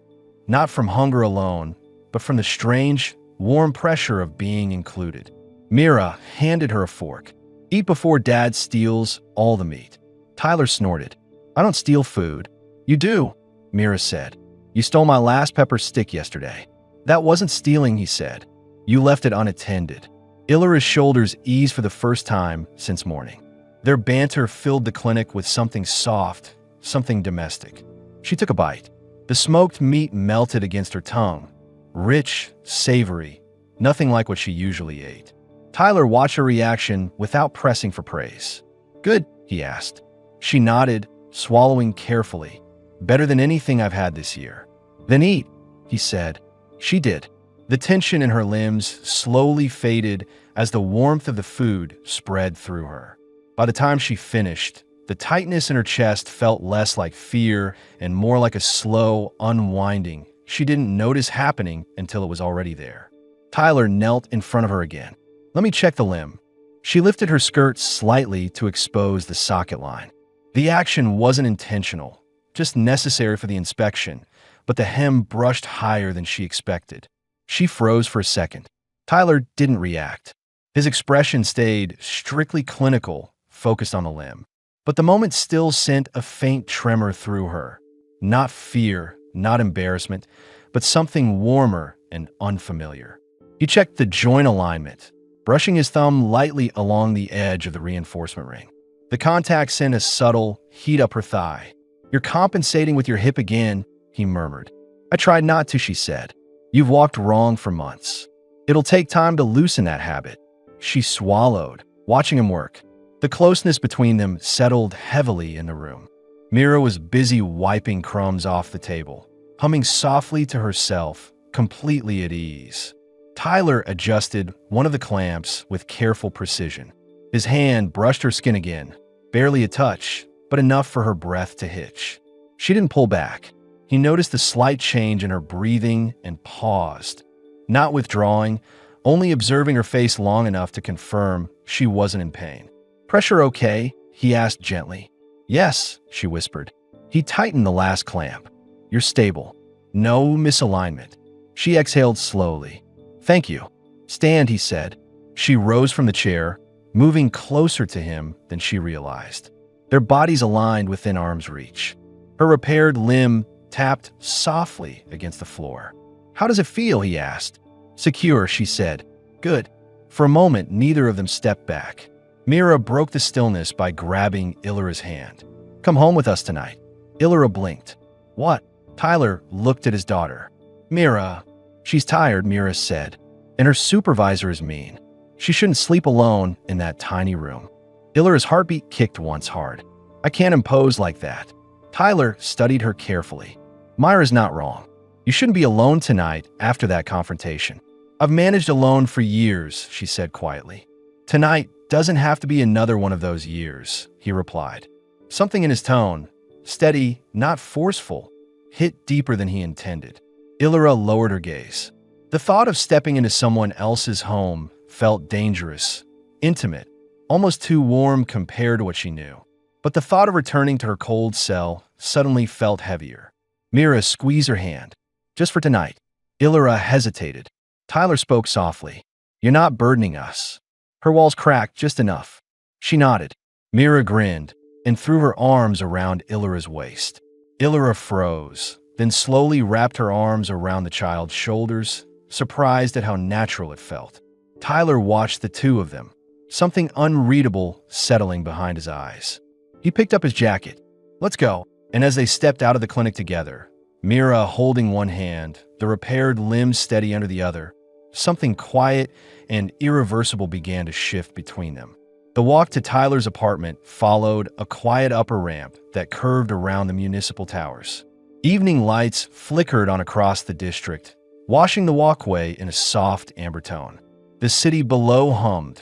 not from hunger alone, but from the strange, warm pressure of being included. Mira handed her a fork. "Eat before Dad steals all the meat." Tyler snorted. "I don't steal food." "You do," Mira said. "You stole my last pepper stick yesterday." "That wasn't stealing," he said. "You left it unattended." Illyra's shoulders eased for the first time since morning. Their banter filled the clinic with something soft, something domestic. She took a bite. The smoked meat melted against her tongue. Rich, savory, nothing like what she usually ate. Tyler watched her reaction without pressing for praise. "Good?" he asked. She nodded, swallowing carefully. "Better than anything I've had this year." "Then eat," he said. She did. The tension in her limbs slowly faded as the warmth of the food spread through her. By the time she finished, the tightness in her chest felt less like fear and more like a slow unwinding she didn't notice happening until it was already there. Tyler knelt in front of her again. "Let me check the limb." She lifted her skirt slightly to expose the socket line. The action wasn't intentional, just necessary for the inspection, but the hem brushed higher than she expected. She froze for a second. Tyler didn't react. His expression stayed strictly clinical, focused on the limb. But the moment still sent a faint tremor through her. Not fear, not embarrassment, but something warmer and unfamiliar. He checked the joint alignment, brushing his thumb lightly along the edge of the reinforcement ring. The contact sent a subtle heat up her thigh. "You're compensating with your hip again," he murmured. "I tried not to," she said. You've walked wrong for months. It'll take time to loosen that habit. She swallowed, watching him work. The closeness between them settled heavily in the room. Mira was busy wiping crumbs off the table, humming softly to herself, completely at ease. Tyler adjusted one of the clamps with careful precision. His hand brushed her skin again, barely a touch, but enough for her breath to hitch. She didn't pull back. He noticed the slight change in her breathing and paused, not withdrawing, only observing her face long enough to confirm she wasn't in pain. "Pressure okay?" he asked gently. "Yes," she whispered. He tightened the last clamp. "You're stable. No misalignment." She exhaled slowly. "Thank you." "Stand," he said. She rose from the chair, moving closer to him than she realized. Their bodies aligned within arm's reach. Her repaired limb tapped softly against the floor. "How does it feel?" he asked. "Secure," she said. "Good." For a moment, neither of them stepped back. Mira broke the stillness by grabbing Illyra's hand. "Come home with us tonight." Illyra blinked. "What?" Tyler looked at his daughter. "Mira." "She's tired," Mira said. "And her supervisor is mean. She shouldn't sleep alone in that tiny room." Illyra's heartbeat kicked once hard. "I can't impose like that." Tyler studied her carefully. "Myra's not wrong. You shouldn't be alone tonight after that confrontation." "I've managed alone for years," she said quietly. "Tonight doesn't have to be another one of those years," he replied. Something in his tone, steady, not forceful, hit deeper than he intended. Illyra lowered her gaze. The thought of stepping into someone else's home felt dangerous, intimate, almost too warm compared to what she knew. But the thought of returning to her cold cell suddenly felt heavier. Mira squeezed her hand. "Just for tonight." Illyra hesitated. Tyler spoke softly. "You're not burdening us." Her walls cracked just enough. She nodded. Mira grinned and threw her arms around Illyra's waist. Illyra froze, then slowly wrapped her arms around the child's shoulders, surprised at how natural it felt. Tyler watched the two of them, something unreadable settling behind his eyes. He picked up his jacket. "Let's go." And as they stepped out of the clinic together, Mira holding one hand, the repaired limb steady under the other, something quiet and irreversible began to shift between them. The walk to Tyler's apartment followed a quiet upper ramp that curved around the municipal towers. Evening lights flickered on across the district, washing the walkway in a soft amber tone. The city below hummed.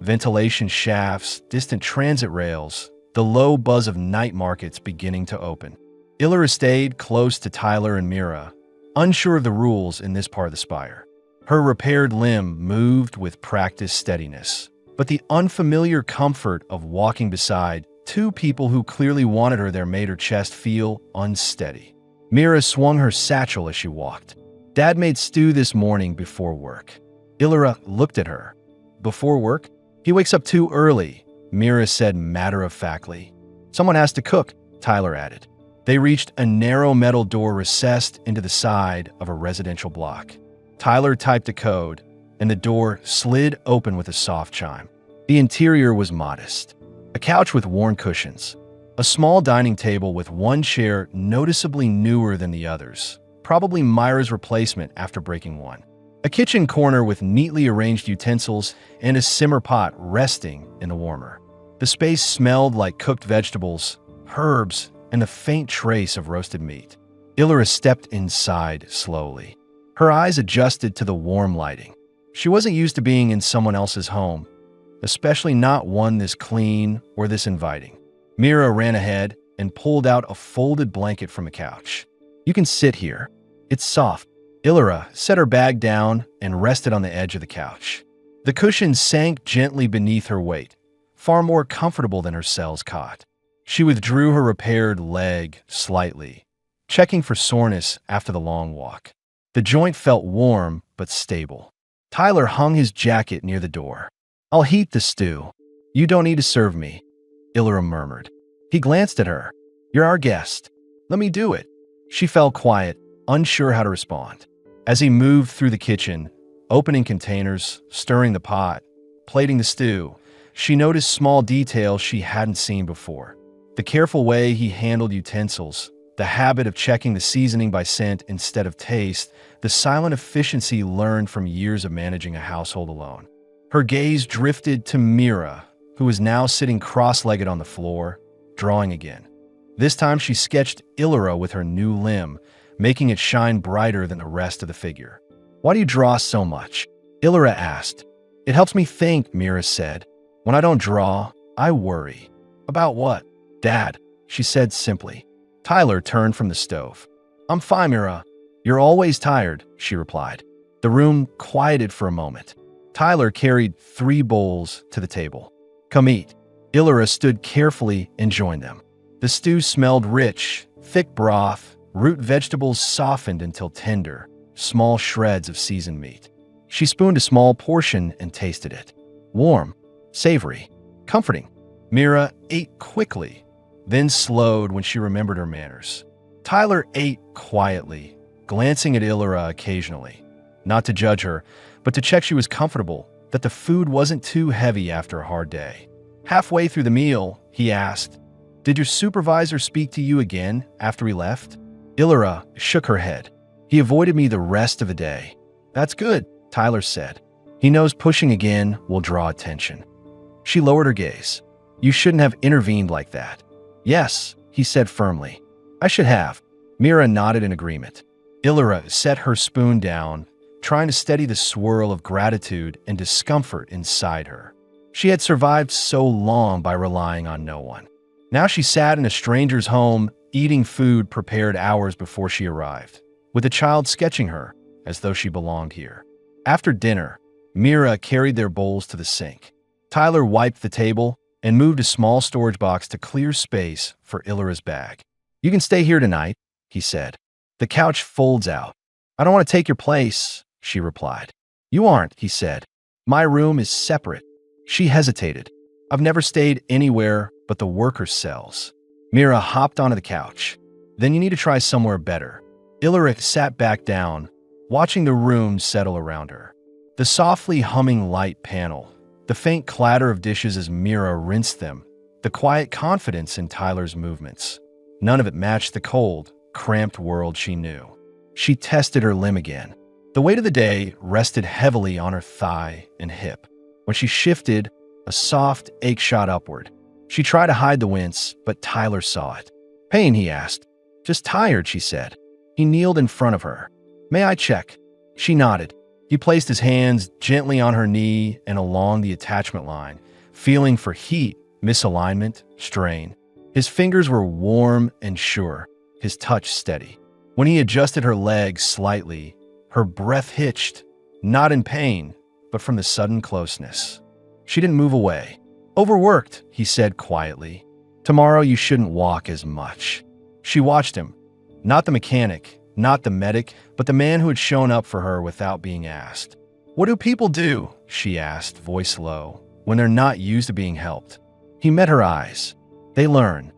Ventilation shafts, distant transit rails, the low buzz of night markets beginning to open. Illyra stayed close to Tyler and Mira, unsure of the rules in this part of the spire. Her repaired limb moved with practiced steadiness, but the unfamiliar comfort of walking beside two people who clearly wanted her there made her chest feel unsteady. Mira swung her satchel as she walked. "Dad made stew this morning before work." Illyra looked at her. "Before work? He wakes up too early," Mira said matter-of-factly. "Someone has to cook," Tyler added. They reached a narrow metal door recessed into the side of a residential block. Tyler typed a code, and the door slid open with a soft chime. The interior was modest. A couch with worn cushions. A small dining table with one chair noticeably newer than the others, probably Myra's replacement after breaking one. A kitchen corner with neatly arranged utensils and a simmer pot resting in the warmer. The space smelled like cooked vegetables, herbs, and a faint trace of roasted meat. Illyra stepped inside slowly. Her eyes adjusted to the warm lighting. She wasn't used to being in someone else's home, especially not one this clean or this inviting. Mira ran ahead and pulled out a folded blanket from a couch. "You can sit here. It's soft." Illyra set her bag down and rested on the edge of the couch. The cushion sank gently beneath her weight, far more comfortable than her cell's cot. She withdrew her repaired leg slightly, checking for soreness after the long walk. The joint felt warm but stable. Tyler hung his jacket near the door. "I'll heat the stew. You don't need to serve me," Illyra murmured. He glanced at her. "You're our guest. Let me do it." She fell quiet, unsure how to respond. As he moved through the kitchen, opening containers, stirring the pot, plating the stew, she noticed small details she hadn't seen before. The careful way he handled utensils, The habit of checking the seasoning by scent instead of taste, the silent efficiency learned from years of managing a household alone. Her gaze drifted to Mira, who was now sitting cross-legged on the floor, drawing again. This time she sketched Illyra with her new limb, making it shine brighter than the rest of the figure. "Why do you draw so much?" Illyra asked. "It helps me think," Mira said. "When I don't draw, I worry." "About what?" "Dad," she said simply. Tyler turned from the stove. "I'm fine, Mira. You're always tired," she replied. The room quieted for a moment. Tyler carried 3 bowls to the table. "Come eat." Illyra stood carefully and joined them. The stew smelled rich, thick broth, root vegetables softened until tender, small shreds of seasoned meat. She spooned a small portion and tasted it. Warm, savory, comforting. Mira ate quickly, then slowed when she remembered her manners. Tyler ate quietly, glancing at Illyra occasionally, not to judge her, but to check she was comfortable, that the food wasn't too heavy after a hard day. Halfway through the meal, he asked, "Did your supervisor speak to you again after he left?" Illyra shook her head. "He avoided me the rest of the day." "That's good," Tyler said. "He knows pushing again will draw attention." She lowered her gaze. "You shouldn't have intervened like that." "Yes," he said firmly. "I should have." Mira nodded in agreement. Illyra set her spoon down, trying to steady the swirl of gratitude and discomfort inside her. She had survived so long by relying on no one. Now she sat in a stranger's home, eating food prepared hours before she arrived, with a child sketching her, as though she belonged here. After dinner, Mira carried their bowls to the sink. Tyler wiped the table and moved a small storage box to clear space for Illyra's bag. "You can stay here tonight," he said. "The couch folds out." "I don't want to take your place," she replied. "You aren't," he said. "My room is separate." She hesitated. "I've never stayed anywhere but the workers' cells." Mira hopped onto the couch. "Then you need to try somewhere better." Illyra sat back down, watching the room settle around her. The softly humming light panel, the faint clatter of dishes as Mira rinsed them, the quiet confidence in Tyler's movements. None of it matched the cold, cramped world she knew. She tested her limb again. The weight of the day rested heavily on her thigh and hip. When she shifted, a soft ache shot upward. She tried to hide the wince, but Tyler saw it. "Pain?" he asked. "Just tired," she said. He kneeled in front of her. "May I check?" She nodded. He placed his hands gently on her knee and along the attachment line, feeling for heat, misalignment, strain. His fingers were warm and sure, his touch steady. When he adjusted her legs slightly, her breath hitched, not in pain, but from the sudden closeness. She didn't move away. "Overworked," he said quietly. "Tomorrow you shouldn't walk as much." She watched him. Not the mechanic, not the medic, but the man who had shown up for her without being asked. "What do people do?" she asked, voice low, "when they're not used to being helped?" He met her eyes. "They learn."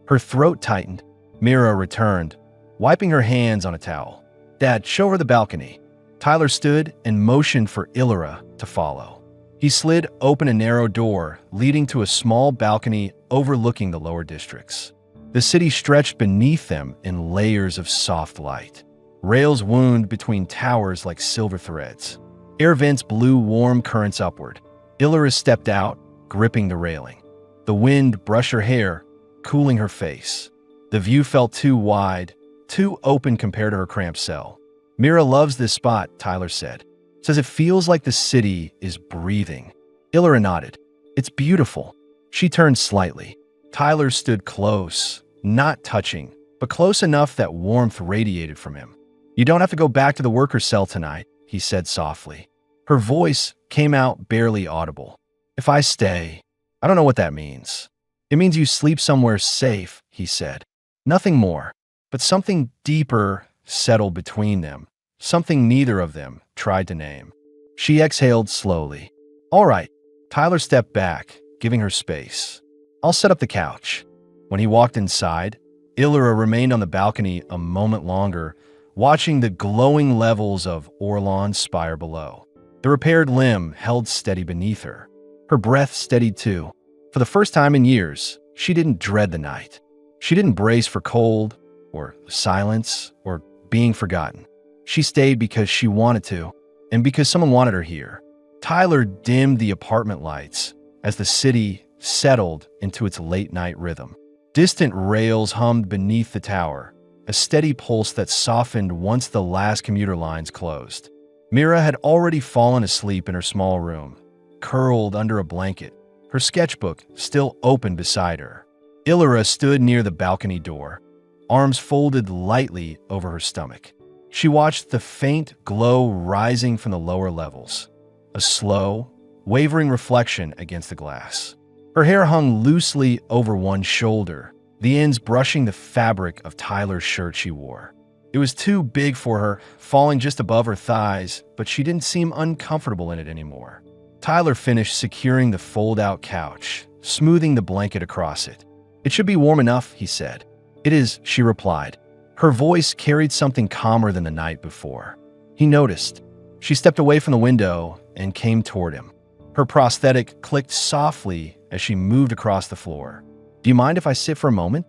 Her throat tightened. Mira returned, wiping her hands on a towel. "Dad, show her the balcony." Tyler stood and motioned for Illyra to follow. He slid open a narrow door, leading to a small balcony overlooking the lower districts. The city stretched beneath them in layers of soft light. Rails wound between towers like silver threads. Air vents blew warm currents upward. Illyra stepped out, gripping the railing. The wind brushed her hair, cooling her face. The view felt too wide, too open compared to her cramped cell. "Mira loves this spot," Tyler said. "Says it feels like the city is breathing." Illyra nodded. "It's beautiful." She turned slightly. Tyler stood close, not touching, but close enough that warmth radiated from him. "You don't have to go back to the worker cell tonight," he said softly. Her voice came out barely audible. "If I stay, I don't know what that means." "It means you sleep somewhere safe," he said. Nothing more, but something deeper settled between them, something neither of them tried to name. She exhaled slowly. "All right." Tyler stepped back, giving her space. "I'll set up the couch." When he walked inside, Illyra remained on the balcony a moment longer, watching the glowing levels of Orlon's spire below. The repaired limb held steady beneath her. Her breath steadied too. For the first time in years, she didn't dread the night. She didn't brace for cold, or silence, or being forgotten. She stayed because she wanted to, and because someone wanted her here. Tyler dimmed the apartment lights as the city settled into its late-night rhythm. Distant rails hummed beneath the tower, a steady pulse that softened once the last commuter lines closed. Mira had already fallen asleep in her small room, curled under a blanket, her sketchbook still open beside her. Illyra stood near the balcony door, arms folded lightly over her stomach. She watched the faint glow rising from the lower levels, a slow, wavering reflection against the glass. Her hair hung loosely over one shoulder, the ends brushing the fabric of Tyler's shirt she wore. It was too big for her, falling just above her thighs, but she didn't seem uncomfortable in it anymore. Tyler finished securing the fold-out couch, smoothing the blanket across it. "It should be warm enough," he said. "It is," she replied. Her voice carried something calmer than the night before. He noticed. She stepped away from the window and came toward him. Her prosthetic clicked softly as she moved across the floor. "Do you mind if I sit for a moment?"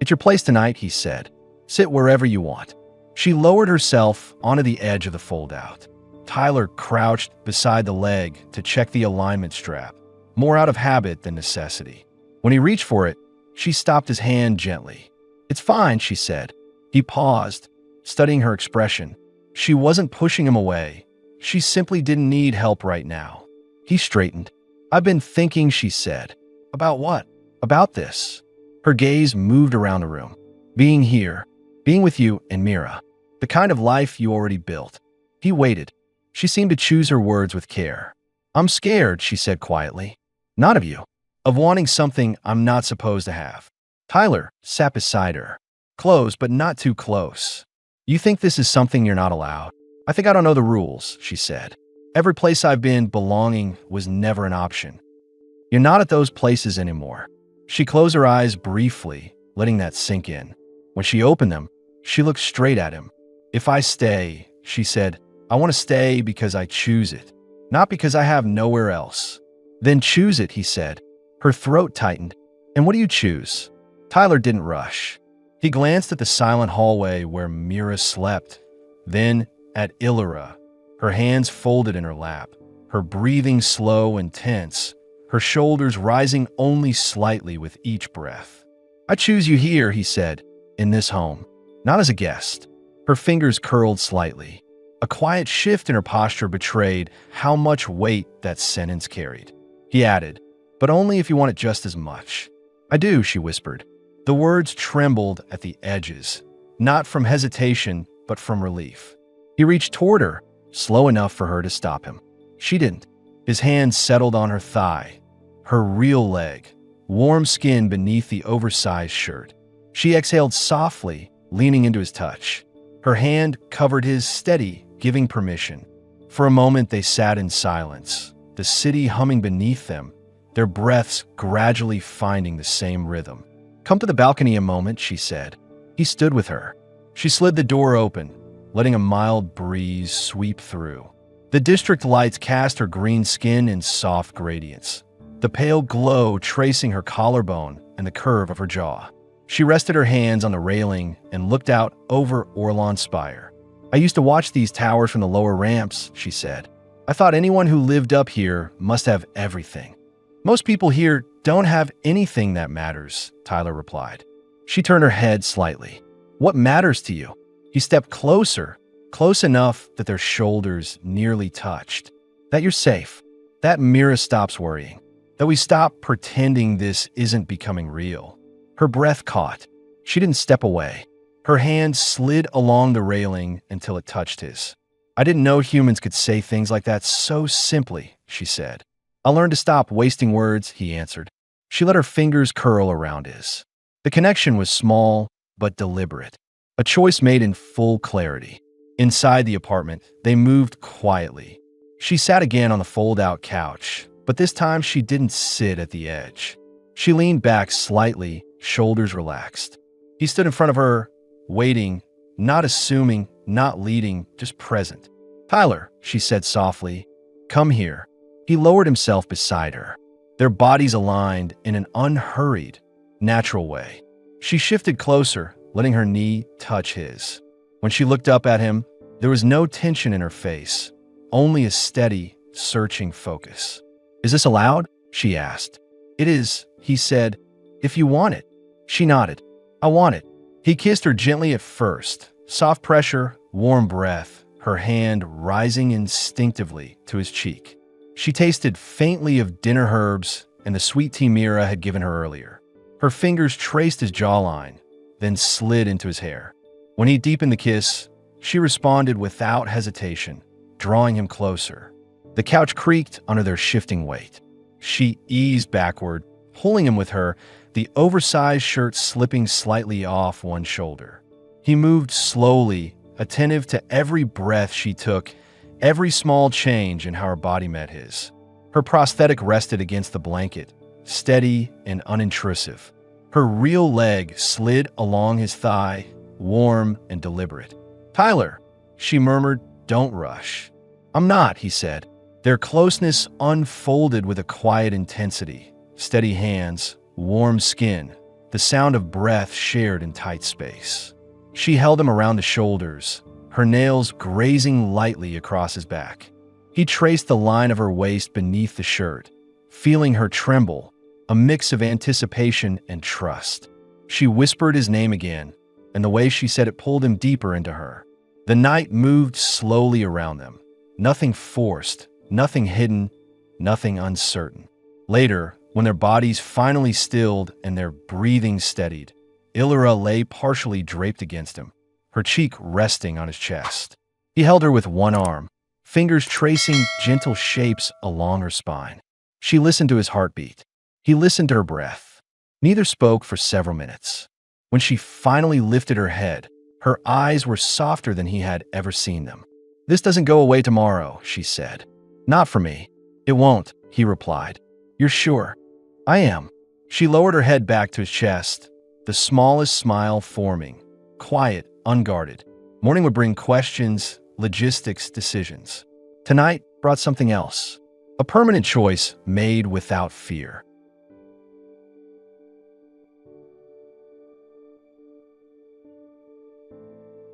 "It's your place tonight," he said. "Sit wherever you want." She lowered herself onto the edge of the fold-out. Tyler crouched beside the leg to check the alignment strap, more out of habit than necessity. When he reached for it, she stopped his hand gently. "It's fine," she said. He paused, studying her expression. She wasn't pushing him away. She simply didn't need help right now. He straightened. "I've been thinking," she said. "About what?" "About this." Her gaze moved around the room. "Being here, being with you and Mira, the kind of life you already built." He waited. She seemed to choose her words with care. "I'm scared," she said quietly. "Not of you. Of wanting something I'm not supposed to have." Tyler sat beside her. Close, but not too close. "You think this is something you're not allowed?" "I think I don't know the rules," she said. "Every place I've been, belonging was never an option." "You're not at those places anymore." She closed her eyes briefly, letting that sink in. When she opened them, she looked straight at him. "If I stay," she said, "I want to stay because I choose it, not because I have nowhere else." "Then choose it," he said. Her throat tightened. "And what do you choose?" Tyler didn't rush. He glanced at the silent hallway where Mira slept, then at Illyra, her hands folded in her lap, her breathing slow and tense, her shoulders rising only slightly with each breath. "I choose you here," he said, "in this home, not as a guest." Her fingers curled slightly. A quiet shift in her posture betrayed how much weight that sentence carried. He added, "But only if you want it just as much." "I do," she whispered. The words trembled at the edges, not from hesitation, but from relief. He reached toward her, slow enough for her to stop him. She didn't. His hand settled on her thigh, her real leg, warm skin beneath the oversized shirt. She exhaled softly, leaning into his touch. Her hand covered his, steady, giving permission. For a moment they sat in silence, the city humming beneath them, their breaths gradually finding the same rhythm. "Come to the balcony a moment," she said. He stood with her. She slid the door open, letting a mild breeze sweep through. The district lights cast her green skin in soft gradients, the pale glow tracing her collarbone and the curve of her jaw. She rested her hands on the railing and looked out over Orlon Spire. "I used to watch these towers from the lower ramps," she said. "I thought anyone who lived up here must have everything." "Most people here don't have anything that matters," Tyler replied. She turned her head slightly. "What matters to you?" He stepped closer, close enough that their shoulders nearly touched. "That you're safe. That Mira stops worrying. That we stop pretending this isn't becoming real." Her breath caught. She didn't step away. Her hand slid along the railing until it touched his. "I didn't know humans could say things like that so simply," she said. "I'll learn to stop wasting words," he answered. She let her fingers curl around his. The connection was small, but deliberate. A choice made in full clarity. Inside the apartment, they moved quietly. She sat again on the fold-out couch, but this time she didn't sit at the edge. She leaned back slightly, shoulders relaxed. He stood in front of her, waiting, not assuming, not leading, just present. "Tyler," she said softly, "come here." He lowered himself beside her. Their bodies aligned in an unhurried, natural way. She shifted closer, letting her knee touch his. When she looked up at him, there was no tension in her face, only a steady, searching focus. "Is this allowed?" she asked. "It is," he said. "If you want it." She nodded. "I want it." He kissed her gently at first, soft pressure, warm breath, her hand rising instinctively to his cheek. She tasted faintly of dinner herbs and the sweet tea Mira had given her earlier. Her fingers traced his jawline, then slid into his hair. When he deepened the kiss, she responded without hesitation, drawing him closer. The couch creaked under their shifting weight. She eased backward, pulling him with her, the oversized shirt slipping slightly off one shoulder. He moved slowly, attentive to every breath she took, every small change in how her body met his. Her prosthetic rested against the blanket, steady and unintrusive. Her real leg slid along his thigh, warm and deliberate. "Tyler," she murmured, "don't rush." "I'm not," he said. Their closeness unfolded with a quiet intensity, steady hands, warm skin, the sound of breath shared in tight space. She held him around the shoulders, her nails grazing lightly across his back. He traced the line of her waist beneath the shirt, feeling her tremble, a mix of anticipation and trust. She whispered his name again, and the way she said it pulled him deeper into her. The night moved slowly around them, nothing forced, nothing hidden, nothing uncertain. Later, when their bodies finally stilled and their breathing steadied, Illyra lay partially draped against him, her cheek resting on his chest. He held her with one arm, fingers tracing gentle shapes along her spine. She listened to his heartbeat. He listened to her breath. Neither spoke for several minutes. When she finally lifted her head, her eyes were softer than he had ever seen them. "This doesn't go away tomorrow," she said. "Not for me." "It won't," he replied. "You're sure?" "I am." She lowered her head back to his chest, the smallest smile forming, quiet, unguarded. Morning would bring questions, logistics, decisions. Tonight brought something else. A permanent choice made without fear.